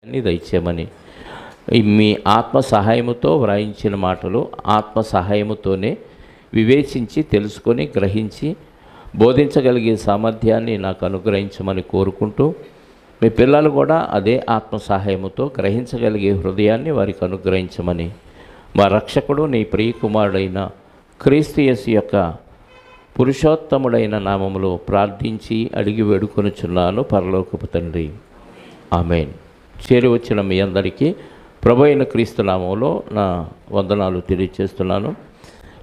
అన్ని దయచేయమని మీ ఆత్మ సహాయముతో వ్రాయించిన మాటలు ఆత్మ సహాయముతోనే వివేచించి తెలుసుకొని గ్రహించి బోధించగలిగే సామర్థ్యాన్ని నాకు అనుగ్రహించమని కోరుకుంటూ మీ పిల్లలు కూడా అదే ఆత్మ సహాయముతో గ్రహించగలిగే హృదయాన్ని వారికి అనుగ్రహించమని మా రక్షకుడు నీ ప్రియకుమారుడైన క్రీస్తు యేసు యొక్క పురుషోత్తముడైన నామములో ప్రార్థించి అడిగి వేడుకొనుచున్నాను పరలోకపు తండ్రి, ఆమేన్. చేరి వచ్చిన మీ అందరికీ ప్రభు అయిన క్రీస్తు నామంలో నా వందనాలు తెలియజేస్తున్నాను.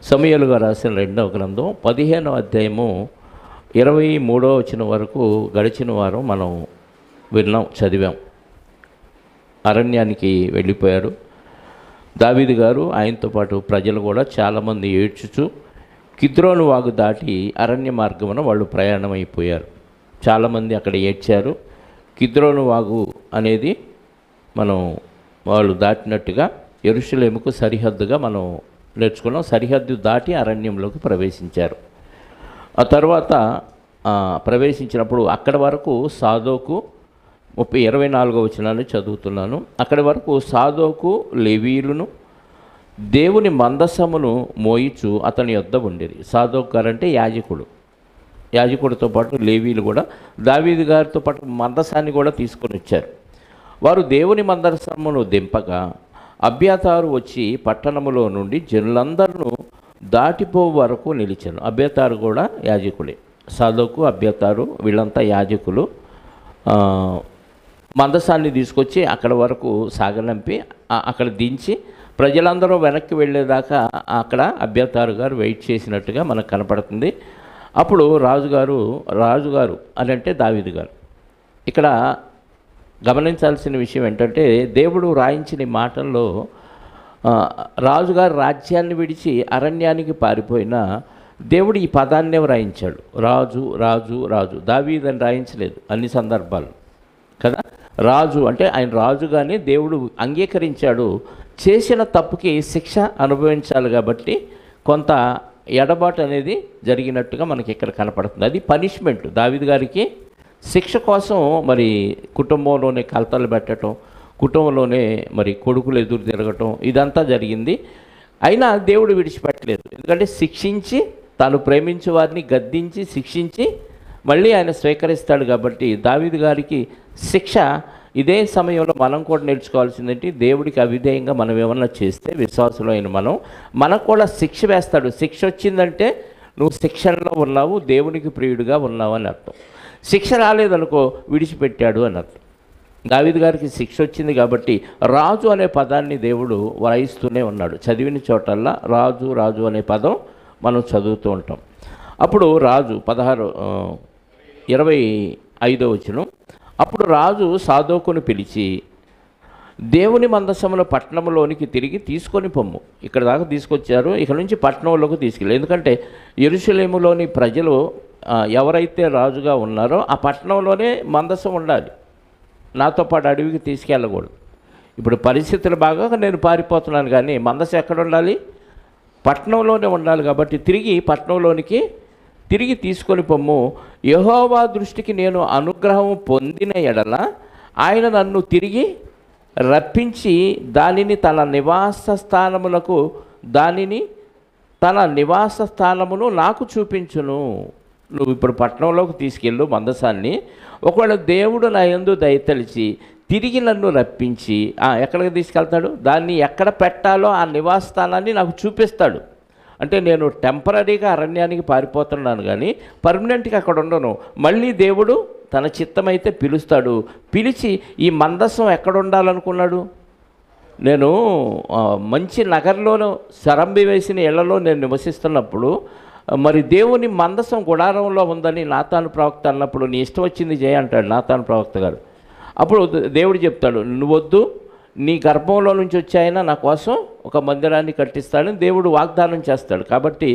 సమూయేలుగా రాసిన 2వ గ్రంథం 15వ అధ్యాయము 23వ వచనం వరకు గడిచిన వారం మనం విన్నాం, చదివాం. అరణ్యానికి వెళ్ళిపోయాడు దావీదు గారు, ఆయనతో పాటు ప్రజలు కూడా చాలామంది ఏడ్చుచు కిద్రోను వాగు దాటి అరణ్య మార్గమున వాళ్ళు ప్రయాణం అయిపోయారు. చాలామంది అక్కడ ఏడ్చారు. కిద్రోను వాగు అనేది మనం వాళ్ళు దాటినట్టుగా యెరూషలేముకు సరిహద్దుగా మనం నేర్చుకున్నాం. సరిహద్దు దాటి అరణ్యంలోకి ప్రవేశించారు. ఆ తర్వాత ప్రవేశించినప్పుడు అక్కడి వరకు సాదోకు 24వ వచనాన్ని చదువుతున్నాను. అక్కడి వరకు సాదోకు లేవీయులను దేవుని మందసమును మోయిచు అతని యొద్ద ఉండేది. సాదోకు గారంటే యాజకుడు. యాజకుడితో పాటు లేవీలు కూడా దావీదు గారితో పాటు మందసాన్ని కూడా తీసుకొని వచ్చారు. వారు దేవుని మందసమును దింపగా అబ్యాతారు వచ్చి పట్టణములో నుండి జనులందరూ దాటిపో వరకు నిలిచాను. అబ్యాతారు కూడా యాజకుడే. సాదోకు, అబ్యాతారు వీళ్ళంతా యాజకులు. మందసాన్ని తీసుకొచ్చి అక్కడ వరకు సాగనంపి అక్కడ దించి ప్రజలందరూ వెనక్కి వెళ్ళేదాకా అక్కడ అబ్యాతారు గారు వెయిట్ చేసినట్టుగా మనకు కనపడుతుంది. అప్పుడు రాజుగారు అని అంటే దావీదు గారు. ఇక్కడ గమనించాల్సిన విషయం ఏంటంటే దేవుడు రాయించిన మాటల్లో రాజుగారు రాజ్యాన్ని విడిచి అరణ్యానికి పారిపోయిన దేవుడు ఈ పదాన్నే వ్రాయించాడు. రాజు రాజు రాజు. దావీదు అని రాయించలేదు అన్ని సందర్భాలు కదా. రాజు అంటే ఆయన రాజుగానే దేవుడు అంగీకరించాడు. చేసిన తప్పుకి శిక్ష అనుభవించాలి కాబట్టి కొంత ఎడబాటు అనేది జరిగినట్టుగా మనకి ఇక్కడ కనపడుతుంది. అది పనిష్మెంట్. దావీదు గారికి శిక్ష కోసం మరి కుటుంబంలోనే కలతలు పెట్టడం, కుటుంబంలోనే మరి కొడుకులు ఎదురు తిరగటం ఇదంతా జరిగింది. అయినా దేవుడు విడిచిపెట్టలేదు. ఎందుకంటే శిక్షించి తాను ప్రేమించే వారిని గద్దించి శిక్షించి మళ్ళీ ఆయన స్వీకరిస్తాడు. కాబట్టి దావీదు గారికి శిక్ష. ఇదే సమయంలో మనం కూడా నేర్చుకోవాల్సిందంటే దేవుడికి అవిధేయంగా మనం ఏమన్నా చేస్తే విశ్వాసులైన మనకు కూడా శిక్ష వేస్తాడు. శిక్ష వచ్చిందంటే నువ్వు శిక్షణలో ఉన్నావు, దేవునికి ప్రియుడిగా ఉన్నావు అని అర్థం. శిక్ష రాలేదనుకో విడిచిపెట్టాడు అని అర్థం. దావీదు గారికి శిక్ష వచ్చింది కాబట్టి రాజు అనే పదాన్ని దేవుడు వ్రాయిస్తూనే ఉన్నాడు. చదివిన చోటల్లా రాజు రాజు అనే పదం మనం చదువుతూ ఉంటాం. అప్పుడు రాజు 25వ వచనం. అప్పుడు రాజు సాదోకును పిలిచి దేవుని మందసముల పట్టణంలోనికి తిరిగి తీసుకొని పొమ్ము. ఇక్కడ దాకా తీసుకొచ్చారు, ఇక నుంచి పట్టణంలోకి తీసుకెళ్ళి. ఎందుకంటే యెరూషలేములోని ప్రజలు ఎవరైతే రాజుగా ఉన్నారో ఆ పట్టణంలోనే మందసం ఉండాలి. నాతో పాటు అడవికి తీసుకెళ్ళకూడదు. ఇప్పుడు పరిస్థితులు బాగా నేను పారిపోతున్నాను, కానీ మందసం ఎక్కడ ఉండాలి? పట్టణంలోనే ఉండాలి. కాబట్టి పట్టణంలోనికి తిరిగి తీసుకొని పొమ్ము. యెహోవా దృష్టికి నేను అనుగ్రహం పొందిన ఎడల ఆయన నన్ను తిరిగి రప్పించి దానిని తన నివాస స్థానమును నాకు చూపించును. నువ్వు ఇప్పుడు పట్టణంలోకి తీసుకెళ్ళు మందసాన్ని. ఒకవేళ దేవుడు నా యందు దయతలిచి తిరిగి నన్ను రప్పించి ఎక్కడికి తీసుకెళ్తాడు? దాన్ని ఎక్కడ పెట్టాలో ఆ నివాస స్థానాన్ని నాకు చూపిస్తాడు. అంటే నేను టెంపరీగా అరణ్యానికి పారిపోతున్నాను, కానీ పర్మనెంట్గా అక్కడ ఉండను. మళ్ళీ దేవుడు తన చిత్తమైతే పిలుస్తాడు. పిలిచి ఈ మందసం ఎక్కడ ఉండాలనుకున్నాడు? నేను మంచి నగరంలోనూ సరంబి వేసిన ఇళ్లలో నేను నివసిస్తున్నప్పుడు మరి దేవుని మందసం గుడారంలో ఉందని నాతాను ప్రవక్త అన్నప్పుడు నీ ఇష్టం వచ్చింది చేయ అంటాడు నాతాను ప్రవక్త గారు. అప్పుడు దేవుడు చెప్తాడు, నువ్వొద్దు, నీ గర్భంలో నుంచి వచ్చి ఆయన నా కోసం ఒక మందిరాన్ని కట్టిస్తాడని దేవుడు వాగ్దానం చేస్తాడు. కాబట్టి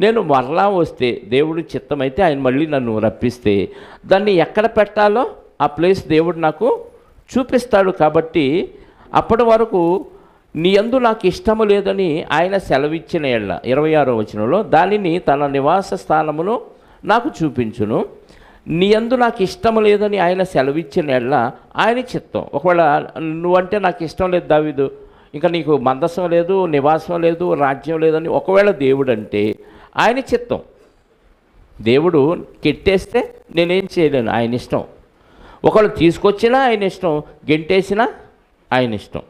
నేను మరలా వస్తే దేవుడి చిత్తమైతే ఆయన మళ్ళీ నన్ను రప్పిస్తే దాన్ని ఎక్కడ పెట్టాలో ఆ ప్లేస్ దేవుడు నాకు చూపిస్తాడు. కాబట్టి అప్పటి వరకు నీ యందు నాకు ఇష్టము లేదని ఆయన సెలవిచ్చిన ఎడల 26వ వచనంలో దానిని తన నివాస స్థానమును నాకు చూపించును. నీ యందు నాకు ఇష్టం లేదని ఆయన సెలవిచ్చిన ఎడల ఆయన చిత్తం. ఒకవేళ నువ్వంటే నాకు ఇష్టం లేదు దావీదు, ఇంకా నీకు మందసం లేదు, నివాసం లేదు, రాజ్యం లేదని ఒకవేళ దేవుడు అంటే ఆయన చిత్తం. దేవుడు కెట్టేస్తే నేనేం చేయలేను, ఆయన ఇష్టం. ఒకవేళ తీసుకొచ్చినా ఆయన ఇష్టం, గెంటేసినా ఆయన ఇష్టం,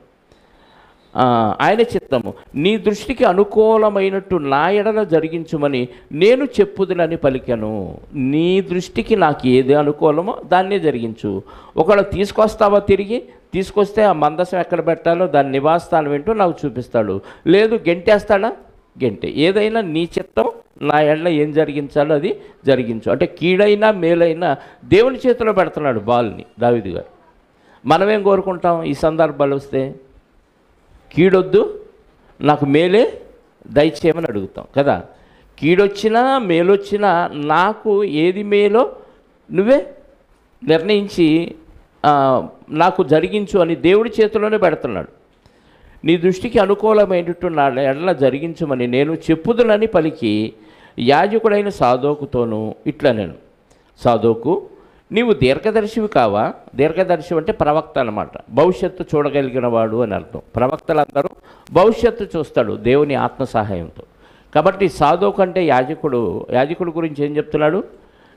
ఆయన చిత్తము. నీ దృష్టికి అనుకూలమైనట్టు నా ఎడల జరిగించుమని నేను చెప్పుదునని పలికాను. నీ దృష్టికి నాకు ఏది అనుకూలమో దాన్నే జరిగించు. ఒకవేళ తీసుకొస్తావా, తిరిగి తీసుకొస్తే ఆ మందసం ఎక్కడ పెట్టాలో దాని నివాసస్థానం ఏంటో నాకు చూపిస్తాడు. లేదు గెంటేస్తాడా, గెంటే. ఏదైనా నీ చిత్తం, నా ఎడల ఏం జరిగించాలో అది జరిగించు. అంటే కీడైనా మేలైనా దేవుని చేతిలో పెడుతున్నాడు బాల్ని దావీదు గారు. మనమేం కోరుకుంటాం ఈ సందర్భాలు వస్తే? కీడొద్దు, నాకు మేలే దయచేయమని అడుగుతాం కదా. కీడొచ్చినా మేలొచ్చినా నాకు ఏది మేలో నువ్వే నిర్ణయించి నాకు జరిగించు అని దేవుడి చేతిలోనే పెడుతున్నాడు. నీ దృష్టికి అనుకూలమైనట్టు నా ఎడల జరిగించమని నేను చెప్పుదునని పలికి యాజకుడైన సాదోకుతోనూ ఇట్లా నేను, సాదోకు నీవు దీర్ఘదర్శివి కావా? దీర్ఘదర్శి అంటే ప్రవక్త అన్నమాట, భవిష్యత్తు చూడగలిగిన వాడు అని అర్థం. ప్రవక్తలందరూ భవిష్యత్తు చూస్తాడు దేవుని ఆత్మ సహాయంతో. కాబట్టి సాదోకు అంటే యాజకుడు గురించి ఏం చెప్తున్నాడు?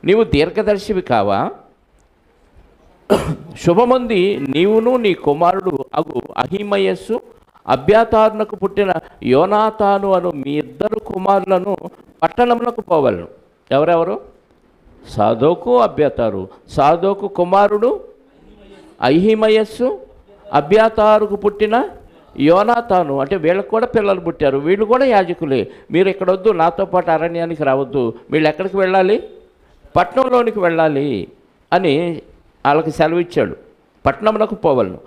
నీవు దీర్ఘదర్శివి కావా? శుభమంది నీవును నీ కుమారుడు అగు అహిమయస్సు అబ్యాతారునకు పుట్టిన యోనాతాను అను మీ ఇద్దరు కుమారులను పట్టణములకు పోవలను. ఎవరెవరు? సాదోకు, అబ్యాతారు. సాదోకు కుమారుడు అహిమయస్సు, అబ్యాతారుకు పుట్టిన యోనాతాను. అంటే వీళ్ళకు కూడా పిల్లలు పుట్టారు, వీళ్ళు కూడా యాజకులే. మీరు ఇక్కడ వద్దు, నాతో పాటు అరణ్యానికి రావద్దు, వీళ్ళు ఎక్కడికి వెళ్ళాలి? పట్టణంలోనికి వెళ్ళాలి అని వాళ్ళకి సెలవిచ్చాడు. పట్టణమునకు పోవలను.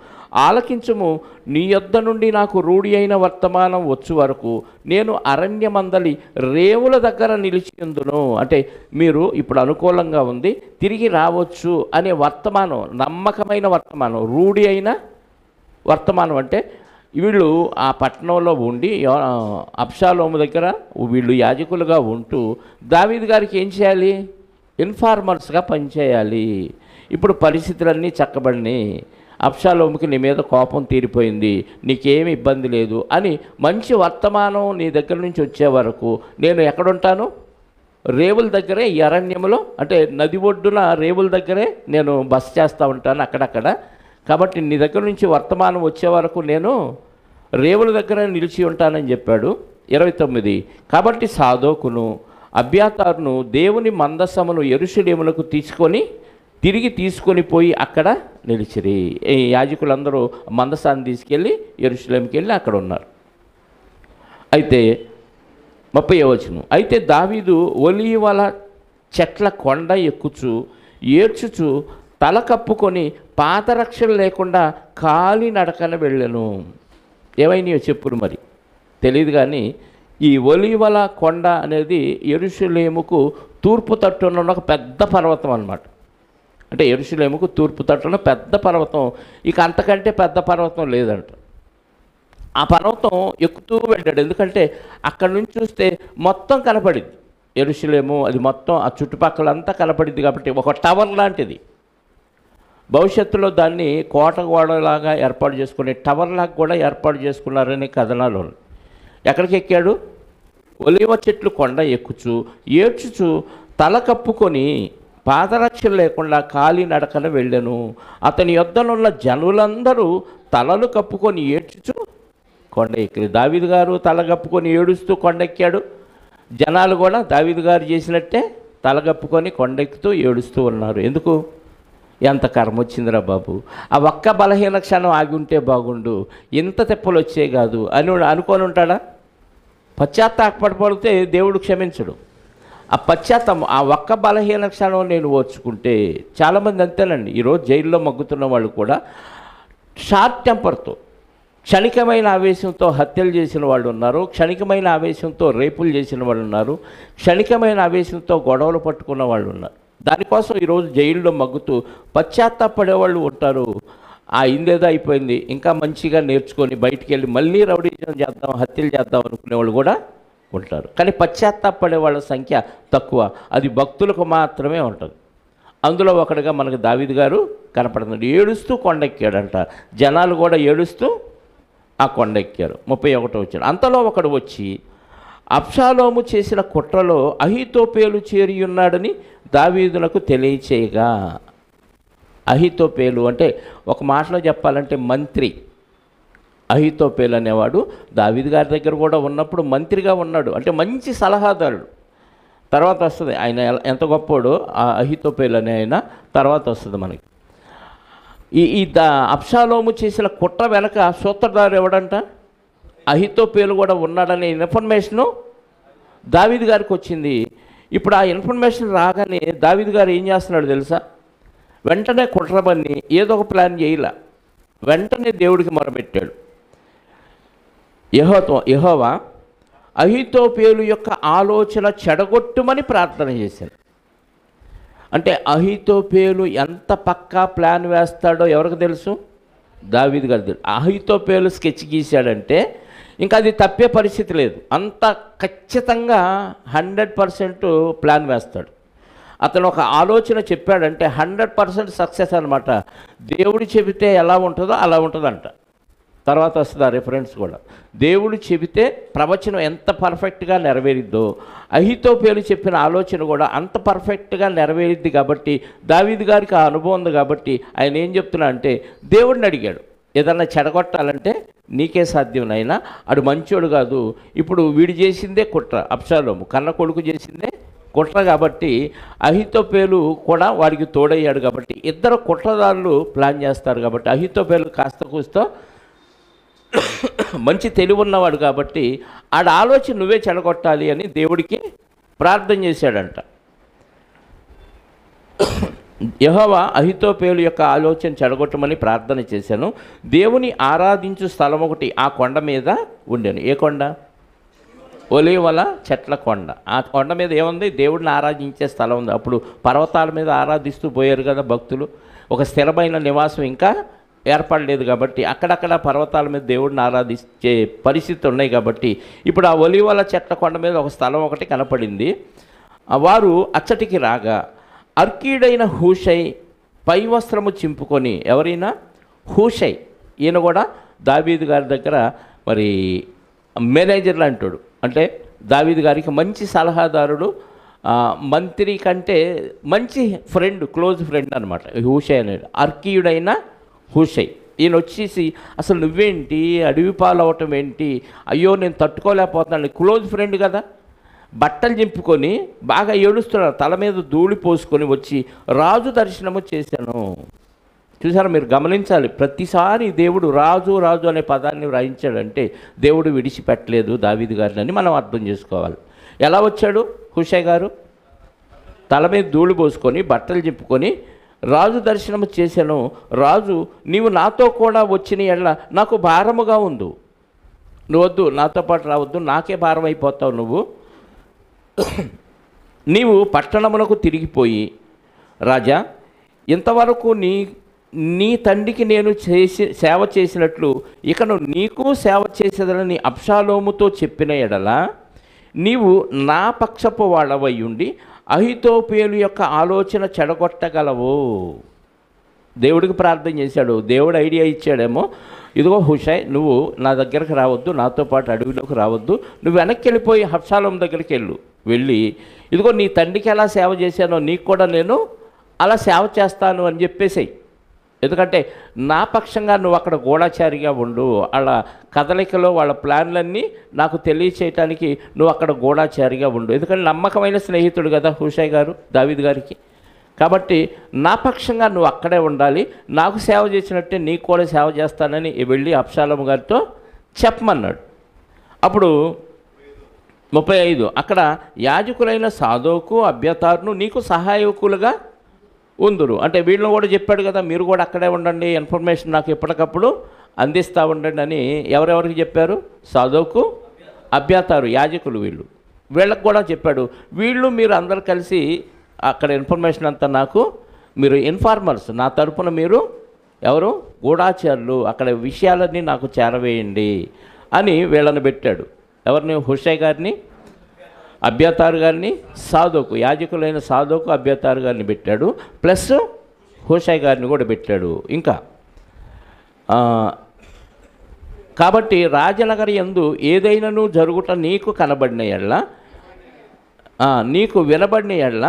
ఆలకించుము, నీ యొద్ద నుండి నాకు రూఢి అయిన వర్తమానం వచ్చు వరకు నేను అరణ్యమందలి రేవుల దగ్గర నిలిచియుందును. అంటే మీరు ఇప్పుడు అనుకూలంగా ఉంది, తిరిగి రావచ్చు అనే వర్తమానం, నమ్మకమైన వర్తమానం, రూఢి అయిన వర్తమానం. అంటే వీళ్ళు ఆ పట్టణంలో ఉండి అబ్షాలోము దగ్గర వీళ్ళు యాజకులుగా ఉంటూ దావీదు గారికి ఏం చేయాలి? ఇన్ఫార్మర్స్గా పనిచేయాలి. ఇప్పుడు పరిస్థితులన్నీ చక్కబడినాయి, అబ్షాలోముకి నీ మీద కోపం తీరిపోయింది, నీకేమి ఇబ్బంది లేదు అని మంచి వర్తమానం నీ దగ్గర నుంచి వచ్చే వరకు నేను ఎక్కడుంటాను? రేవుల దగ్గరే, ఈ అరణ్యంలో, అంటే నది ఒడ్డున రేవుల దగ్గరే నేను బస చేస్తూ ఉంటాను అక్కడక్కడ. కాబట్టి నీ దగ్గర నుంచి వర్తమానం వచ్చే వరకు నేను రేవుల దగ్గర నిలిచి ఉంటానని చెప్పాడు. 29. కాబట్టి సాదోకును అబ్యాతారును దేవుని మందసమును యెరూషలేమునకు తిరిగి తీసుకొని పోయి అక్కడ నిలిచిరి. ఈ యాజకులందరూ మందసాన్ని తీసుకెళ్ళి యెరూషలేముకి వెళ్ళి అక్కడ ఉన్నారు. అయితే 30వ వచనం, అయితే దావీదు ఒలీవల చెట్ల కొండ ఎక్కుచు ఏడ్చుచు తల కప్పుకొని పాదరక్షలు లేకుండా కాలి నడకన వెళ్ళను. ఏమైనాయో చెప్పులు మరి తెలియదు కానీ ఈ ఒలీవల కొండ అనేది యెరూషలేముకు తూర్పు తట్టున ఒక పెద్ద పర్వతం అన్నమాట. అంటే యెరూషలేముకు తూర్పు తట్టున పెద్ద పర్వతం, ఇక అంతకంటే పెద్ద పర్వతం లేదంట. ఆ పర్వతం ఎక్కుతూ వెళ్ళాడు, ఎందుకంటే అక్కడి నుంచి చూస్తే మొత్తం కనపడింది యెరూషలేము, అది మొత్తం ఆ చుట్టుపక్కలంతా కనపడింది. కాబట్టి ఒక టవర్ లాంటిది. భవిష్యత్తులో దాన్ని కోటగోడలాగా ఏర్పాటు చేసుకుని టవర్ లాగా కూడా ఏర్పాటు చేసుకున్నారనే కథనాలు. ఎక్కడికి ఎక్కాడు? ఒలీవ చెట్లు కొండ ఎక్కుచు ఏడ్చుచు తల కప్పుకొని పాదరక్షలు లేకుండా కాలి నడకన వెళ్ళాను. అతని యొద్దనున్న జనులందరూ తలలు కప్పుకొని ఏడ్చుచు కొండ ఎక్కి, దావీదు గారు తల కప్పుకొని ఏడుస్తూ కొండెక్కాడు, జనాలు కూడా దావీదు గారు చేసినట్టే తలగప్పుకొని కొండెక్కుతూ ఏడుస్తూ ఉన్నారు. ఎందుకు? ఎంత కర్మ వచ్చిందిరా బాబు, ఆ ఒక్క బలహీన క్షణం ఆగి ఉంటే బాగుండు, ఇంత తెప్పలు వచ్చే కాదు అని అనుకొని ఉంటాడా? పశ్చాత్తాపడితే దేవుడు క్షమించడు. ఆ పశ్చాత్తాపం, ఆ ఒక్క బలహీన క్షణం నేను ఓర్చుకుంటే, చాలామంది అంతేనండి. ఈరోజు జైల్లో మగ్గుతున్న వాళ్ళు కూడా షార్ట్ టెంపర్తో, క్షణికమైన ఆవేశంతో హత్యలు చేసిన వాళ్ళు ఉన్నారు, క్షణికమైన ఆవేశంతో రేపులు చేసిన వాళ్ళు ఉన్నారు, క్షణికమైన ఆవేశంతో గొడవలు పట్టుకున్న వాళ్ళు ఉన్నారు. దానికోసం ఈరోజు జైల్లో మగ్గుతూ పశ్చాత్తాపడేవాళ్ళు ఉంటారు. ఇందేదో అయిపోయింది, ఇంకా మంచిగా నేర్చుకొని బయటికి వెళ్ళి మళ్ళీ రౌడీజం చేద్దాం, హత్యలు చేద్దాం అనుకునేవాళ్ళు కూడా ఉంటారు. కానీ పశ్చాత్తాపడే వాళ్ళ సంఖ్య తక్కువ, అది భక్తులకు మాత్రమే ఉంటుంది. అందులో ఒకటిగా మనకు దావీదు గారు కనపడుతున్నాడు. ఏడుస్తూ కొండెక్కాడంట. జనాలు కూడా ఏడుస్తూ ఆ కొండెక్కారు. 31వ వచనం. అంతలో ఒకడు వచ్చి అబ్షాలోము చేసిన కుట్రలో అహీతోపేలు చేరి ఉన్నాడని దావీదునకు తెలియచేయగా. అహీతోపేలు అంటే ఒక మాటలో చెప్పాలంటే మంత్రి. అహీతోపేలు అనేవాడు దావీదు గారి దగ్గర కూడా ఉన్నప్పుడు మంత్రిగా ఉన్నాడు. అంటే మంచి సలహాదారుడు. తర్వాత వస్తుంది ఆయన ఎంత గొప్పోడో ఆ అహీతోపేలు అనే ఆయన తర్వాత వస్తుంది మనకి. ఈ అబ్షాలోము చేసిన కుట్ర వెనక సూత్రధారు ఎవడంట? అహీతోపేలు కూడా ఉన్నాడనే ఇన్ఫర్మేషను దావీదు గారికి వచ్చింది. ఇప్పుడు ఆ ఇన్ఫర్మేషన్ రాగానే దావీదు గారు ఏం చేస్తున్నాడు తెలుసా? వెంటనే కుట్ర పన్ని ఏదో ఒక ప్లాన్ చేయలే, వెంటనే దేవుడికి మొరపెట్టాడు. యెహోవా అహీతోపేలు యొక్క ఆలోచన చెడగొట్టుమని ప్రార్థన చేశాడు. అంటే అహీతోపేలు ఎంత పక్కా ప్లాన్ వేస్తాడో ఎవరికి తెలుసు? దావీదు గారు తెలుసు. అహీతోపేలు స్కెచ్ గీశాడంటే ఇంకా అది తప్పే పరిస్థితి లేదు. అంత ఖచ్చితంగా 100% ప్లాన్ వేస్తాడు. అతను ఒక ఆలోచన చెప్పాడంటే 100% సక్సెస్ అనమాట. దేవుడు చెబితే ఎలా ఉంటుందో అలా ఉంటుందంట. తర్వాత వస్తుంది ఆ రిఫరెన్స్ కూడా. దేవుడు చెబితే ప్రవచనం ఎంత పర్ఫెక్ట్గా నెరవేరిద్దో అహీతోపేలు చెప్పిన ఆలోచన కూడా అంత పర్ఫెక్ట్గా నెరవేరిద్ది. కాబట్టి దావీదు గారికి ఆ అనుభవం ఉంది. కాబట్టి ఆయన ఏం చెప్తున్నా అంటే దేవుడిని అడిగాడు, ఏదన్నా చెడగొట్టాలంటే నీకే సాధ్యం నాయనా, అడు మంచోడు కాదు. ఇప్పుడు వీడు చేసిందే కుట్ర, అబ్షాలోము కన్న కొడుకు చేసిందే కుట్ర. కాబట్టి అహీతోపేలు కూడా వాడికి తోడయ్యాడు. కాబట్టి ఇద్దరు కుట్రదారులు ప్లాన్ చేస్తారు. కాబట్టి అహీతోపేలు కాస్త కూస్తో మంచి తెలివి ఉన్నవాడు. కాబట్టి ఆడ ఆలోచన నువ్వే చెడగొట్టాలి అని దేవుడికి ప్రార్థన చేశాడంట. యెహోవా అహీతోపేలు యొక్క ఆలోచన చెడగొట్టమని ప్రార్థన చేశాను. దేవుని ఆరాధించు స్థలం ఒకటి ఆ కొండ మీద ఉండేను. ఏ కొండ? ఒలీవల చెట్ల కొండ. ఆ కొండ మీద ఏముంది? దేవుడిని ఆరాధించే స్థలం ఉంది. అప్పుడు పర్వతాల మీద ఆరాధిస్తూ పోయారు కదా భక్తులు. ఒక స్థిరమైన నివాసం ఇంకా ఏర్పడలేదు. కాబట్టి అక్కడక్కడ పర్వతాల మీద దేవుడిని ఆరాధించే పరిస్థితులు ఉన్నాయి. కాబట్టి ఇప్పుడు ఆ ఒలీవల చెట్ల కొండ మీద ఒక స్థలం ఒకటి కనపడింది. వారు అచ్చటికి రాగా అర్కీడైన హూషై పై వస్త్రము చింపుకొని, ఎవరైనా హూషై ఈయన కూడా దావీదు గారి దగ్గర మరి మేనేజర్లు అంటాడు. అంటే దావీదు గారికి మంచి సలహాదారుడు, మంత్రి కంటే మంచి ఫ్రెండ్, క్లోజ్ ఫ్రెండ్ అనమాట హూషై అనేది. అర్కీయుడైన హూషై ఈయన వచ్చేసి అసలు నువ్వేంటి అడవి పాలు అవటం ఏంటి, అయ్యో నేను తట్టుకోలేకపోతున్నాను. క్లోజ్ ఫ్రెండ్ కదా. బట్టలు చింపుకొని బాగా ఏడుస్తున్నాడు. తల మీద ధూళి పోసుకొని వచ్చి రాజు దర్శనము చేశాను. చూసారా? మీరు గమనించాలి, ప్రతిసారి దేవుడు రాజు రాజు అనే పదాన్ని వ్రాయించాడంటే దేవుడు విడిచిపెట్టలేదు దావీదు గారిని అని మనం అర్థం చేసుకోవాలి. ఎలా వచ్చాడు హూషై గారు? తల మీద ధూళి పోసుకొని బట్టలు చింపుకొని రాజు దర్శనము చేశాను. రాజు, నీవు నాతో కూడా వచ్చిన ఎడల నాకు భారముగా ఉండు. నువ్వు వద్దు, నాతో పాటు రావద్దు, నాకే భారం అయిపోతావు నువ్వు. నీవు పట్టణమునకు తిరిగిపోయి, రాజా, ఇంతవరకు నీ తండ్రికి నేను సేవ చేసినట్లు ఇకను నీకు సేవ చేసేదని అబ్షాలోముతో చెప్పిన ఎడల నీవు నా పక్షపు వాడవై ఉండి అహీతోపేలు యొక్క ఆలోచన చెడగొట్టగలవు. దేవుడికి ప్రార్థన చేశాడు. దేవుడు ఐడియా ఇచ్చాడేమో, ఇదిగో హూషై, నువ్వు నా దగ్గరకు రావద్దు, నాతో పాటు అడవిలోకి రావద్దు, నువ్వు వెనక్కి వెళ్ళిపోయి అబ్షాలోము దగ్గరికి వెళ్ళి ఇదిగో నీ తండ్రికి ఎలా సేవ చేశానో నీకు కూడా నేను అలా సేవ చేస్తాను అని చెప్పేసాయి. ఎందుకంటే నా పక్షంగా నువ్వు అక్కడ గూఢచారిగా ఉండు. వాళ్ళ కదలికలో వాళ్ళ ప్లాన్లన్నీ నాకు తెలియచేయటానికి నువ్వు అక్కడ గూఢచారిగా ఉండు. ఎందుకంటే నమ్మకమైన స్నేహితుడు కదా హూషై గారు దావీదు గారికి. కాబట్టి నా పక్షంగా నువ్వు అక్కడే ఉండాలి, నాకు సేవ చేసినట్టే నీకు కూడా సేవ చేస్తానని వెళ్ళి అబ్షాలోము గారితో చెప్పమన్నాడు. అప్పుడు 35 అక్కడ యాజకులైన సాదోకు అబ్యాతారును నీకు సహాయకులుగా ఉందురు. అంటే వీళ్ళని కూడా చెప్పాడు కదా, మీరు కూడా అక్కడే ఉండండి, ఇన్ఫర్మేషన్ నాకు ఎప్పటికప్పుడు అందిస్తూ ఉండండి అని ఎవరెవరికి చెప్పారు? సాదోకు అబ్యాతారు యాజకులు వీళ్ళకు కూడా చెప్పాడు. వీళ్ళు మీరు అందరు కలిసి అక్కడ ఇన్ఫర్మేషన్ అంతా నాకు మీరు ఇన్ఫార్మర్స్, నా తరపున మీరు ఎవరు గూఢాచారులు, అక్కడ విషయాలన్నీ నాకు చేరవేయండి అని వీళ్ళని పెట్టాడు. ఎవరిని? హూషై గారిని, అబ్యాతారు గారిని, సాదోకు, యాజకులైన సాదోకు అబ్యాతారు గారిని పెట్టాడు, ప్లస్ హోషై గారిని కూడా పెట్టాడు. ఇంకా కాబట్టి రాజనగరి యందు ఏదైనాను జరుగుట నీకు కనబడిన ఎడల, నీకు వినబడిన ఎడల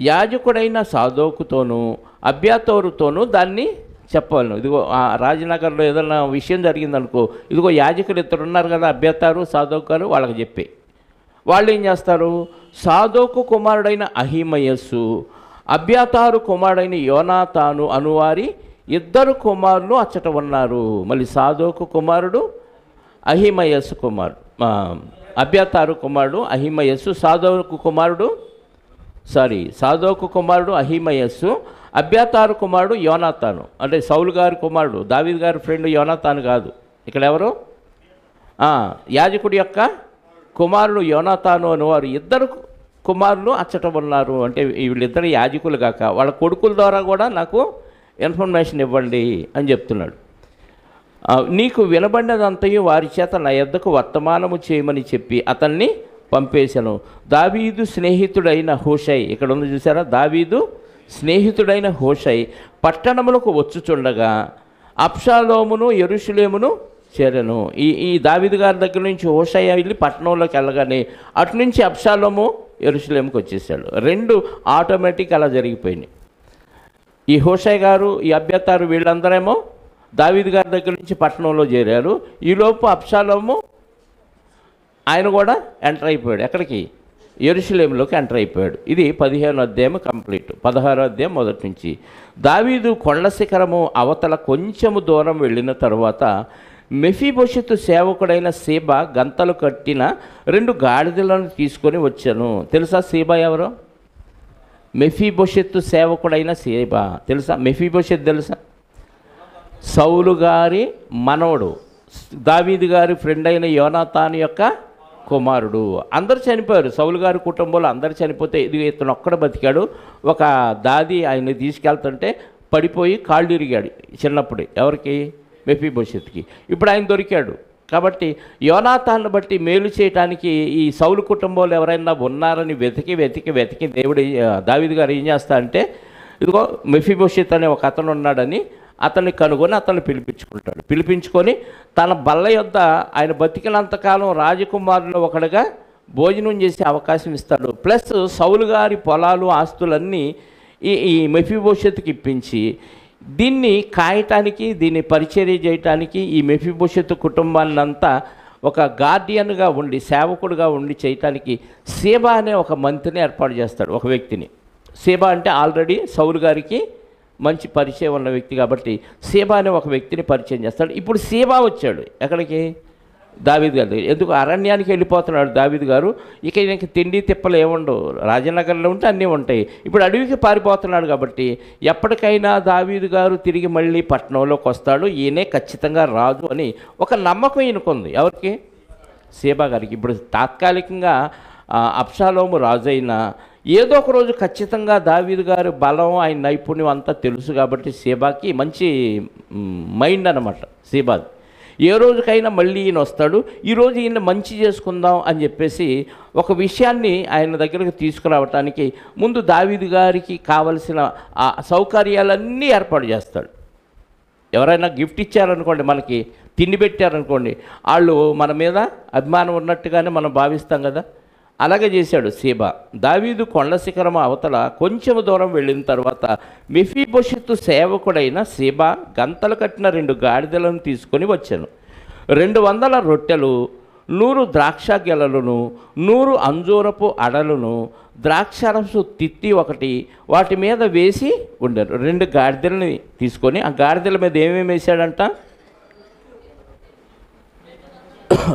యాజకుడైన సాదోకుతోనూ అబ్యాతారుతోనూ దాన్ని చెప్పాలను. ఇదిగో ఆ రాజనగర్లో ఏదైనా విషయం జరిగిందనుకో, ఇదిగో యాజకులు ఇద్దరు ఉన్నారు కదా, అబ్యాతారు సాదోకు గారు, వాళ్ళకి చెప్పే. వాళ్ళు ఏం చేస్తారు, సాదోకు కుమారుడైన అహిమయస్సు, అబ్యాతారు కుమారుడైన యోనాతాను అనువారి ఇద్దరు కుమారులు అచ్చట ఉన్నారు. మళ్ళీ సాదోకు కుమారుడు అహిమయస్సు కుమారుడు, అబ్యాతారు కుమారుడు అహిమయస్సు, సాదోకు కుమారుడు అహిమయస్సు, అబ్యాతారు కుమారుడు యోనాతాను. అంటే సౌలు గారి కుమారుడు, దావీదు గారి ఫ్రెండ్ యోనాతాను కాదు. ఇక్కడ ఎవరు, యాజకుడి యొక్క కుమారుడు యోనాతాను అనేవారు ఇద్దరు కుమారులు అచ్చట ఉన్నారు. అంటే వీళ్ళిద్దరు యాజకులు కాక వాళ్ళ కొడుకుల ద్వారా కూడా నాకు ఇన్ఫర్మేషన్ ఇవ్వండి అని చెప్తున్నాడు. నీకు వినబడినదంతయు వారి చేత నా యొద్దకు వర్తమానము చేయమని చెప్పి అతన్ని పంపేశాను. దావీదు స్నేహితుడైన హోషై, ఇక్కడ ఉంది చూసారా, దావీదు స్నేహితుడైన హోషై పట్టణములకు వచ్చుచుండగా అబ్షాలోమును యెరూషలేమును చేరెను. ఈ దావీదు గారి దగ్గర నుంచి హోషై వెళ్ళి పట్టణంలోకి వెళ్ళగానే అటు నుంచి అబ్షాలోము యెరూషలేముకి వచ్చేసాడు. రెండు ఆటోమేటిక్ అలా జరిగిపోయినాయి. ఈ హోషై గారు, ఈ అబ్యాతారు వీళ్ళందరేమో దావీదు గారి దగ్గర నుంచి పట్టణంలో చేరారు. ఈలోపు అబ్షాలోము ఆయన కూడా ఎంటర్ అయిపోయాడు. ఎక్కడికి, యెరూషలేములోకి ఎంటర్ అయిపోయాడు. ఇది 15వ అధ్యాయం కంప్లీట్. 16వ అధ్యాయం మొదటి నుంచి. దావీదు కొండ శిఖరము అవతల కొంచెము దూరం వెళ్ళిన తర్వాత మెఫీబోషెతు సేవకుడైన సీబా గంతలు కట్టిన 2 గాడిదలను తీసుకొని వచ్చాను. తెలుసా సీబా ఎవరో? మెఫీబోషెతు సేవకుడైన సీబా తెలుసా? మెఫీబోషెత్ తెలుసా? సౌలు గారి మనవడు, దావీదు గారి ఫ్రెండ్ అయిన యోనాతాను యొక్క కుమారుడు. అందరు చనిపోయారు, సౌలు గారి కుటుంబంలో అందరు చనిపోతే ఇది ఇతను ఒక్కడ బతికాడు. ఒక దాది ఆయన్ని తీసుకెళ్తుంటే పడిపోయి కాళ్ళు ఇరిగాడు చిన్నప్పుడే. ఎవరికి? మెఫీబోషెత్కి. ఇప్పుడు ఆయన దొరికాడు. కాబట్టి యోనాతాన్ని బట్టి మేలు చేయటానికి ఈ సౌలు కుటుంబంలో ఎవరైనా ఉన్నారని వెతికి దేవుడు, దావీదు గారు ఏం చేస్తా అంటే, ఇదిగో మెఫీబోషెత్ అనే ఒక అతను ఉన్నాడని అతన్ని కనుగొని అతన్ని పిలిపించుకుంటాడు. పిలిపించుకొని తన బల్ల యొద్ద ఆయన బతికినంతకాలం రాజకుమారులు ఒకడుగా భోజనం చేసే అవకాశం ఇస్తాడు. ప్లస్ సౌలు గారి పొలాలు ఆస్తులన్నీ ఈ మెఫీబోషెత్కి ఇప్పించి దీన్ని కాయటానికి, దీన్ని పరిచర్య చేయటానికి ఈ మెఫీబోషెత్ కుటుంబాన్ని అంతా ఒక గార్డియన్గా ఉండి, సేవకుడుగా ఉండి చేయటానికి సీబా అనే ఒక మంత్రిని ఏర్పాటు చేస్తాడు, ఒక వ్యక్తిని. సీబా అంటే ఆల్రెడీ సౌలు గారికి మంచి పరిచయం ఉన్న వ్యక్తి కాబట్టి సీబా అనే ఒక వ్యక్తిని పరిచయం చేస్తాడు. ఇప్పుడు సీబా వచ్చాడు ఎక్కడికి? దావీదు గారి దగ్గర. ఎందుకు? అరణ్యానికి వెళ్ళిపోతున్నాడు దావీదు గారు. ఇక ఈయనకి తిండి తిప్పలు ఏముండవు, రాజనగర్లో ఉంటే అన్నీ ఉంటాయి. ఇప్పుడు అడవికి పారిపోతున్నాడు కాబట్టి ఎప్పటికైనా దావీదు గారు తిరిగి మళ్ళీ పట్టణంలోకి వస్తాడు, ఈయనే ఖచ్చితంగా రాజు అని ఒక నమ్మకం ఈయనకుంది. ఎవరికి? సీబా గారికి. ఇప్పుడు తాత్కాలికంగా అబ్షాలోము రాజు అయినా ఏదో ఒక రోజు ఖచ్చితంగా దావీదు గారి బలం, ఆయన నైపుణ్యం అంతా తెలుసు కాబట్టి సీబాకి మంచి మైండ్ అన్నమాట సీబాది. ఏ రోజుకైనా మళ్ళీ ఈయన వస్తాడు, ఈరోజు ఈయన మంచి చేసుకుందాం అని చెప్పేసి ఒక విషయాన్ని ఆయన దగ్గరకు తీసుకురావటానికి ముందు దావీదు గారికి కావలసిన ఆ సౌకర్యాలన్నీ ఏర్పాటు చేస్తాడు. ఎవరైనా గిఫ్ట్ ఇచ్చారనుకోండి, మనకి తిండి పెట్టారనుకోండి, వాళ్ళు మన మీద అభిమానం ఉన్నట్టుగానే మనం భావిస్తాం కదా. అలాగే చేశాడు సీబా. దావీదు కొండ శిఖరం అవతల కొంచెం దూరం వెళ్ళిన తర్వాత మెఫీబోషెతు సేవకుడైన సీబా గంతలు కట్టిన 2 గాడిదలను తీసుకొని వచ్చాను. 200 రొట్టెలు, 100 ద్రాక్ష గెలలను, 100 అంజూరపు అడలను, ద్రాక్షరసు తిత్తి ఒకటి వాటి మీద వేసి ఉండారు. 2 గాడిదలని తీసుకొని ఆ గాడిదల మీద ఏమేమి వేశాడంట?